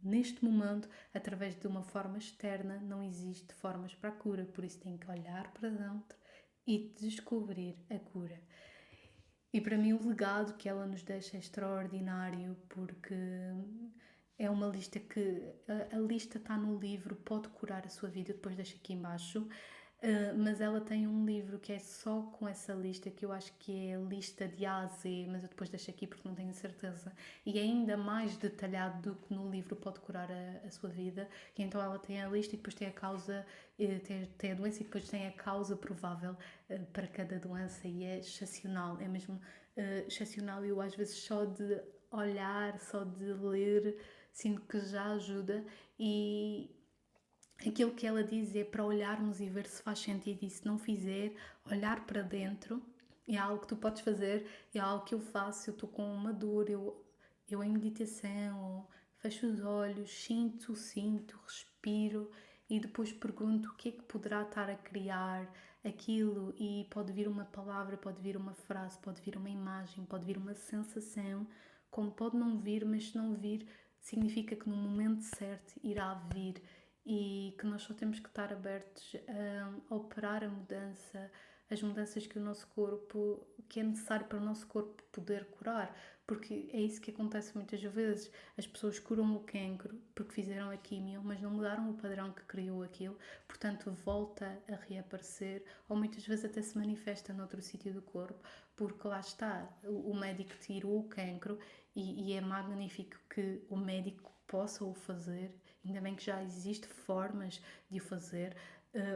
neste momento, através de uma forma externa, não existe formas para a cura, por isso tem que olhar para dentro e descobrir a cura. E para mim o legado que ela nos deixa é extraordinário, porque é uma lista que a lista está no livro Pode Curar a Sua Vida, depois deixo aqui embaixo. Mas ela tem um livro que é só com essa lista, que eu acho que é a lista de A a Z, mas eu depois deixo aqui porque não tenho certeza. E é ainda mais detalhado do que no livro Pode Curar a Sua Vida. E então ela tem a lista e depois tem a causa, tem a doença e depois tem a causa provável para cada doença. E é excepcional, é mesmo excepcional. Eu às vezes só de olhar, só de ler, sinto que já ajuda. E aquilo que ela diz é para olharmos e ver se faz sentido, e se não fizer, olhar para dentro. É algo que tu podes fazer, é algo que eu faço. Eu estou com uma dor, eu em meditação, fecho os olhos, sinto, respiro e depois pergunto o que é que poderá estar a criar aquilo. E pode vir uma palavra, pode vir uma frase, pode vir uma imagem, pode vir uma sensação, como pode não vir, mas se não vir, significa que no momento certo irá vir. E que nós só temos que estar abertos a operar a mudança, as mudanças que o nosso corpo, que é necessário para o nosso corpo poder curar, porque é isso que acontece muitas vezes. As pessoas curam o cancro porque fizeram a quimio, mas não mudaram o padrão que criou aquilo, portanto volta a reaparecer, ou muitas vezes até se manifesta noutro sítio do corpo, porque lá está, o médico tirou o cancro e é magnífico que o médico possa o fazer. Ainda bem que já existem formas de o fazer,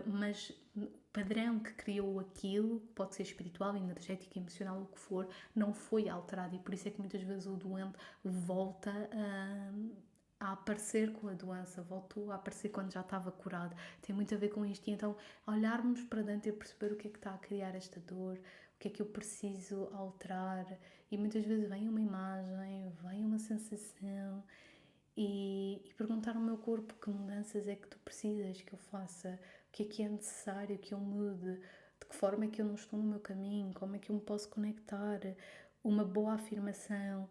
mas o padrão que criou aquilo, pode ser espiritual, energético, emocional, o que for, não foi alterado, e por isso é que muitas vezes o doente volta a aparecer com a doença, voltou a aparecer quando já estava curado. Tem muito a ver com isto. E então olharmos para dentro e perceber o que é que está a criar esta dor, o que é que eu preciso alterar. E muitas vezes vem uma imagem, vem uma sensação, e perguntar ao meu corpo que mudanças é que tu precisas que eu faça, o que é necessário que eu mude, de que forma é que eu não estou no meu caminho, como é que eu me posso conectar. Uma boa afirmação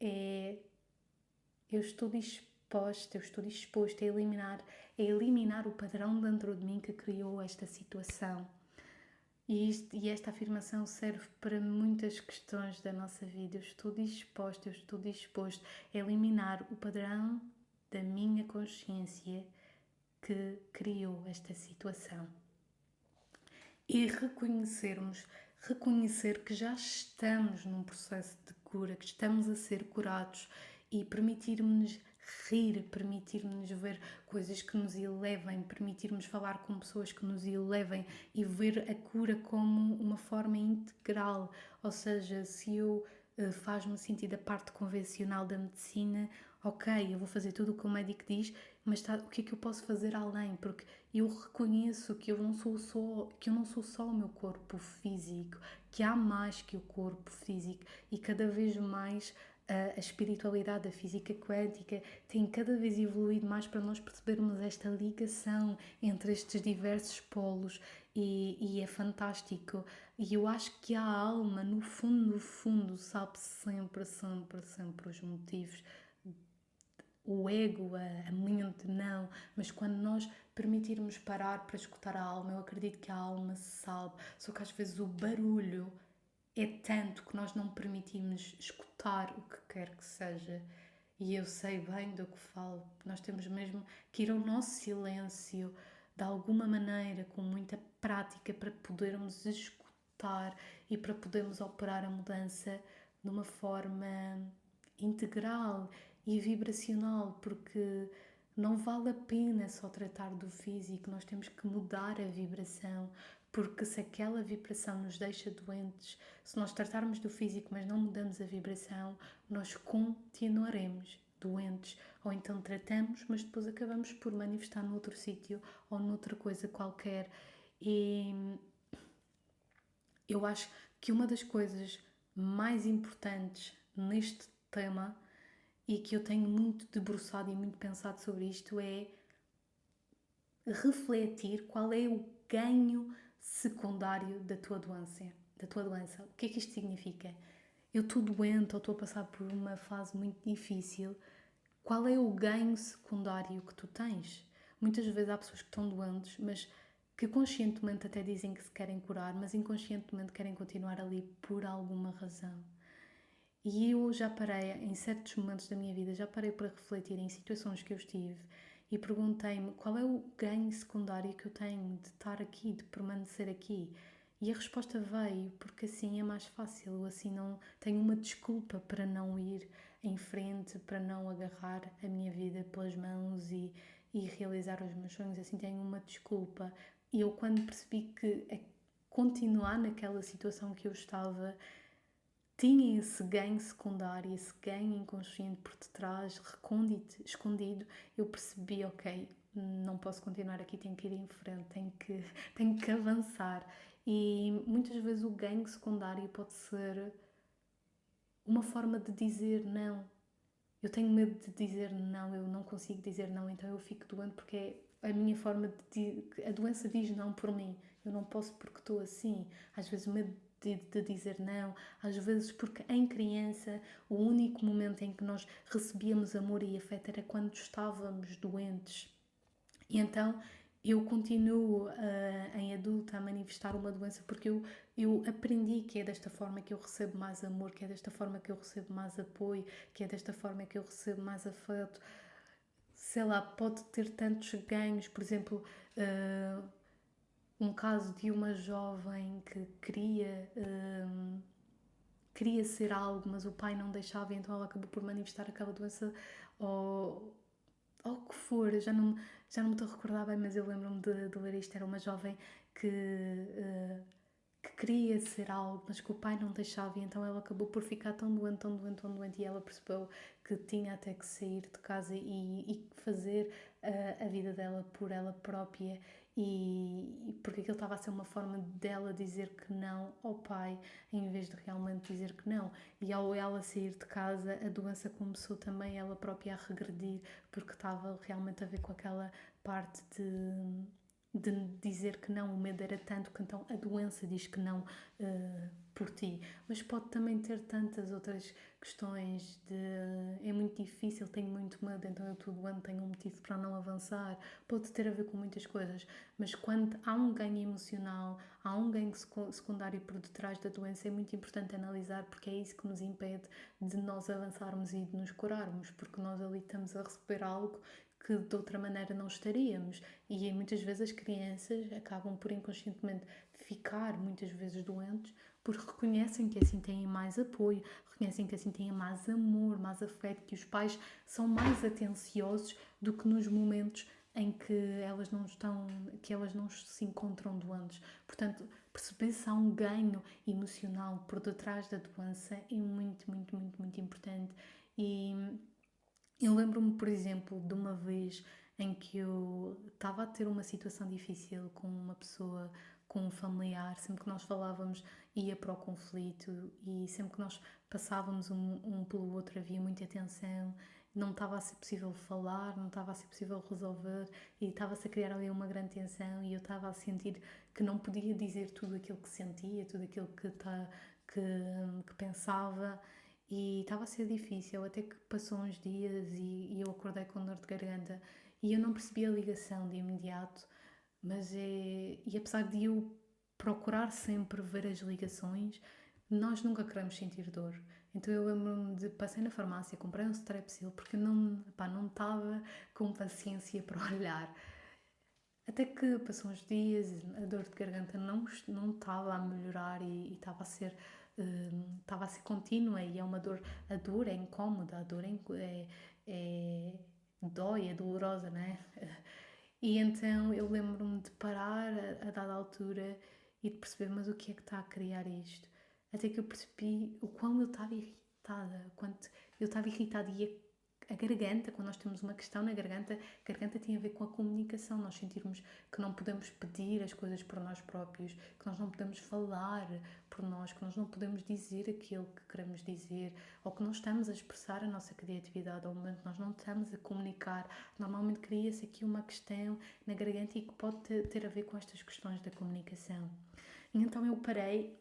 é: eu estou disposto a eliminar o padrão dentro de mim que criou esta situação. E esta afirmação serve para muitas questões da nossa vida. Eu estou disposto a eliminar o padrão da minha consciência que criou esta situação. E reconhecer que já estamos num processo de cura, que estamos a ser curados, e permitir-nos rir, permitir-nos ver coisas que nos elevem, permitir-nos falar com pessoas que nos elevem e ver a cura como uma forma integral. Ou seja, se eu faz-me sentido a parte convencional da medicina, ok, eu vou fazer tudo o que o médico diz, mas o que é que eu posso fazer além? Porque eu reconheço que eu não sou só o meu corpo físico, que há mais que o corpo físico, e cada vez mais a espiritualidade, a física quântica tem cada vez evoluído mais para nós percebermos esta ligação entre estes diversos polos, e é fantástico. E eu acho que a alma, no fundo, sabe sempre os motivos. O ego, a mente, não. Mas quando nós permitirmos parar para escutar a alma, eu acredito que a alma sabe. Só que às vezes o barulho é tanto que nós não permitimos escutar o que quer que seja. E eu sei bem do que falo. Nós temos mesmo que ir ao nosso silêncio, de alguma maneira, com muita prática, para podermos escutar e para podermos operar a mudança de uma forma integral e vibracional, porque não vale a pena só tratar do físico, nós temos que mudar a vibração, porque se aquela vibração nos deixa doentes, se nós tratarmos do físico, mas não mudamos a vibração, nós continuaremos doentes. Ou então tratamos, mas depois acabamos por manifestar noutro sítio ou noutra coisa qualquer. E eu acho que uma das coisas mais importantes neste tema e que eu tenho muito debruçado e muito pensado sobre isto é refletir qual é o ganho secundário da tua doença. O que é que isto significa? Eu estou doente ou estou a passar por uma fase muito difícil. Qual é o ganho secundário que tu tens? Muitas vezes há pessoas que estão doentes, mas que conscientemente até dizem que se querem curar, mas inconscientemente querem continuar ali por alguma razão. E eu já parei, em certos momentos da minha vida, já parei para refletir em situações que eu estive e perguntei-me qual é o ganho secundário que eu tenho de estar aqui, de permanecer aqui. E a resposta veio porque assim é mais fácil, eu assim não tenho uma desculpa para não ir em frente, para não agarrar a minha vida pelas mãos e realizar os meus sonhos, assim tenho uma desculpa. E eu quando percebi que continuar naquela situação que eu estava tinha esse ganho secundário, esse ganho inconsciente por detrás, recôndito, escondido, eu percebi, ok, não posso continuar aqui, tenho que ir em frente, tenho que avançar. E muitas vezes o ganho secundário pode ser uma forma de dizer não. Eu tenho medo de dizer não, eu não consigo dizer não, então eu fico doente porque é a minha forma de. A doença diz não por mim. Eu não posso porque estou assim. Às vezes o medo de dizer não, às vezes porque em criança o único momento em que nós recebíamos amor e afeto era quando estávamos doentes. E então eu continuo em adulta a manifestar uma doença porque eu aprendi que é desta forma que eu recebo mais amor, que é desta forma que eu recebo mais apoio, que é desta forma que eu recebo mais afeto. Sei lá, pode ter tantos ganhos, por exemplo, um caso de uma jovem que queria ser algo, mas o pai não deixava, e então ela acabou por manifestar aquela doença ou o que for, já não me estou a recordar bem, mas eu lembro-me de ler isto. Era uma jovem que queria ser algo, mas que o pai não deixava, e então ela acabou por ficar tão doente, tão doente, tão doente, e ela percebeu que tinha até que sair de casa e fazer a vida dela por ela própria, e porque aquilo estava a ser uma forma dela dizer que não ao pai, em vez de realmente dizer que não. E ao ela sair de casa, a doença começou também ela própria a regredir, porque estava realmente a ver com aquela parte de dizer que não, o medo era tanto que então a doença diz que não por ti. Mas pode também ter tantas outras questões de é muito difícil, tenho muito medo, então eu estou doente, tenho um motivo para não avançar. Pode ter a ver com muitas coisas, mas quando há um ganho emocional, há um ganho secundário por detrás da doença, é muito importante analisar, porque é isso que nos impede de nós avançarmos e de nos curarmos, porque nós ali estamos a receber algo que de outra maneira não estaríamos. E muitas vezes as crianças acabam por inconscientemente ficar muitas vezes doentes porque reconhecem que assim têm mais apoio, reconhecem que assim têm mais amor, mais afeto, que os pais são mais atenciosos do que nos momentos em que elas não se encontram doentes. Portanto, perceber se há um ganho emocional por detrás da doença é muito, muito, muito, muito importante. E eu lembro-me, por exemplo, de uma vez em que eu estava a ter uma situação difícil com uma pessoa, com um familiar, sempre que nós falávamos ia para o conflito e sempre que nós passávamos um pelo outro havia muita tensão, não estava a ser possível falar, não estava a ser possível resolver e estava-se a criar ali uma grande tensão e eu estava a sentir que não podia dizer tudo aquilo que sentia, tudo aquilo que pensava e estava a ser difícil, até que passou uns dias e eu acordei com dor de garganta e eu não percebi a ligação de imediato, e apesar de eu procurar sempre ver as ligações, nós nunca queremos sentir dor. Então eu lembro-me de passei na farmácia, comprei um Strepsil porque não estava com paciência para olhar. Até que passam uns dias, a dor de garganta não estava a melhorar e estava a ser contínua e é uma dor, a dor é incómoda, a dor é dói, é dolorosa, não é? E então eu lembro-me de parar a dada altura e de perceber, mas o que é que está a criar isto? Até que eu percebi o quão eu estava irritada, quanto eu estava irritada e a garganta, quando nós temos uma questão na garganta, a garganta tem a ver com a comunicação, nós sentirmos que não podemos pedir as coisas por nós próprios, que nós não podemos falar por nós, que nós não podemos dizer aquilo que queremos dizer, ou que não estamos a expressar a nossa criatividade ao momento, nós não estamos a comunicar. Normalmente cria-se aqui uma questão na garganta e que pode ter a ver com estas questões da comunicação. E então eu parei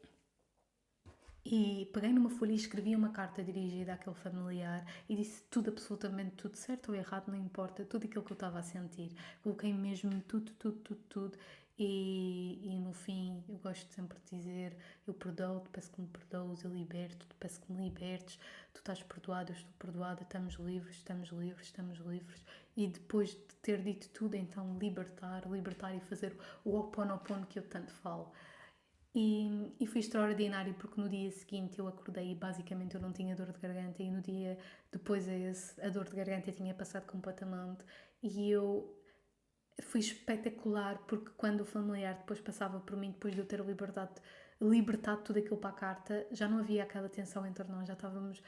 e peguei numa folha e escrevi uma carta dirigida àquele familiar e disse tudo, absolutamente tudo, certo ou errado, não importa, tudo aquilo que eu estava a sentir. Coloquei mesmo tudo. E no fim, eu gosto sempre de dizer: eu perdoo-te, peço que me perdoes, eu liberto-te, peço que me libertes, tu estás perdoado, eu estou perdoada, estamos livres, estamos livres, estamos livres. E depois de ter dito tudo, então libertar e fazer o Ho'oponopono que eu tanto falo. E foi extraordinário porque no dia seguinte eu acordei e basicamente eu não tinha dor de garganta e no dia depois a esse a dor de garganta tinha passado completamente e eu foi espetacular porque quando o familiar depois passava por mim depois de eu ter libertado tudo aquilo para a carta, já não havia aquela tensão entre nós, já estávamos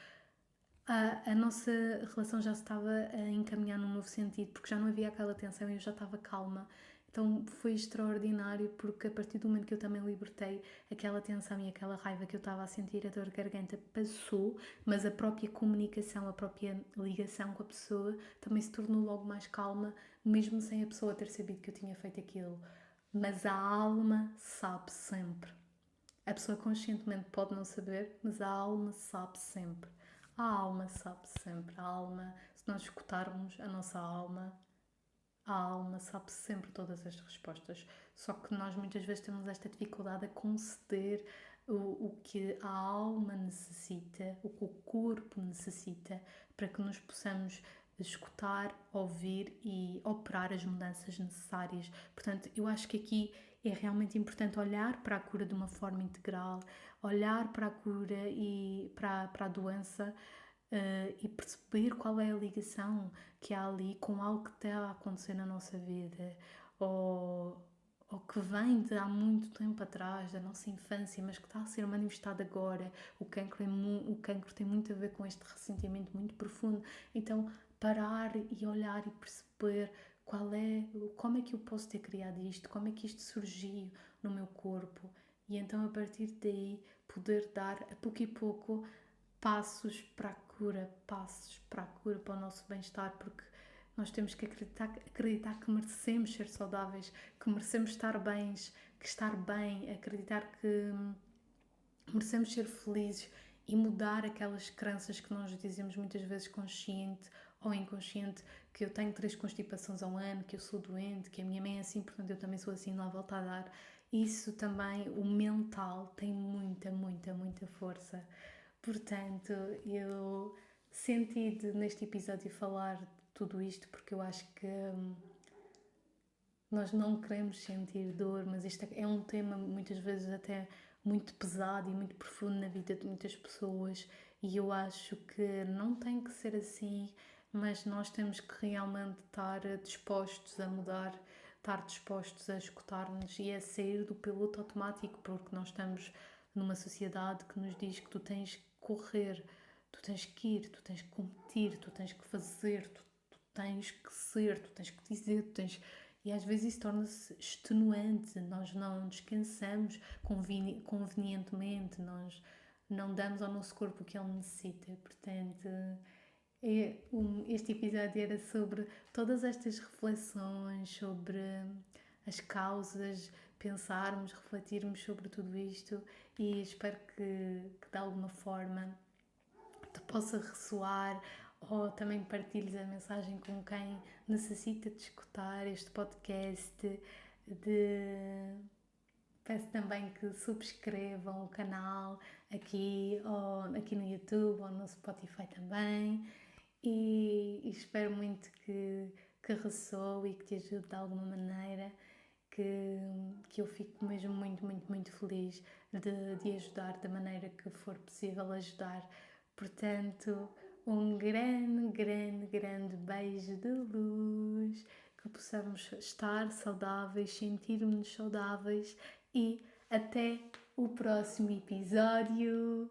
a nossa relação já se estava a encaminhar num novo sentido, porque já não havia aquela tensão e eu já estava calma. Então foi extraordinário, porque a partir do momento que eu também libertei aquela tensão e aquela raiva que eu estava a sentir, a dor de garganta passou, mas a própria comunicação, a própria ligação com a pessoa também se tornou logo mais calma, mesmo sem a pessoa ter sabido que eu tinha feito aquilo. Mas a alma sabe sempre. A pessoa conscientemente pode não saber, mas a alma sabe sempre. A alma sabe sempre. A alma, se nós escutarmos a alma sabe sempre todas as respostas. Só que nós muitas vezes temos esta dificuldade a conceder o que a alma necessita, o que o corpo necessita, para que nos possamos escutar, ouvir e operar as mudanças necessárias. Portanto, eu acho que aqui é realmente importante olhar para a cura de uma forma integral, olhar para a cura e para a doença e perceber qual é a ligação que há ali com algo que está a acontecer na nossa vida ou, ou que vem de há muito tempo atrás, da nossa infância, mas que está a ser manifestado agora. O cancro tem muito a ver com este ressentimento muito profundo. Então, parar e olhar e perceber como é que eu posso ter criado isto, como é que isto surgiu no meu corpo e então a partir daí poder dar a pouco e pouco passos para a cura, para o nosso bem-estar, porque nós temos que acreditar que merecemos ser saudáveis, que merecemos estar bem, acreditar que merecemos ser felizes e mudar aquelas crenças que nós dizemos muitas vezes consciente ou inconsciente, que eu tenho 3 constipações ao ano, que eu sou doente, que a minha mãe é assim, portanto eu também sou assim, não há volta a dar. Isso também, o mental tem muita força. Portanto, eu senti neste episódio falar de tudo isto porque eu acho que nós não queremos sentir dor, mas isto é um tema muitas vezes até muito pesado e muito profundo na vida de muitas pessoas e eu acho que não tem que ser assim, mas nós temos que realmente estar dispostos a mudar, estar dispostos a escutar-nos e a sair do piloto automático, porque nós estamos numa sociedade que nos diz que tu tens que correr, tu tens que ir, tu tens que competir, tu tens que fazer, tu tens que ser, tu tens que dizer, tu tens... E às vezes isso torna-se extenuante, nós não descansamos convenientemente, nós não damos ao nosso corpo o que ele necessita. Portanto, este episódio era sobre todas estas reflexões, sobre as causas, pensarmos, refletirmos sobre tudo isto e espero que de alguma forma te possa ressoar ou também partilhes a mensagem com quem necessita de escutar este podcast. Peço também que subscrevam o canal aqui no YouTube ou no Spotify também e espero muito que ressoe e que te ajude de alguma maneira. que eu fico mesmo muito, muito, muito feliz de ajudar da maneira que for possível ajudar. Portanto, um grande, grande, grande beijo de luz, que possamos estar saudáveis, sentir-nos saudáveis e até o próximo episódio.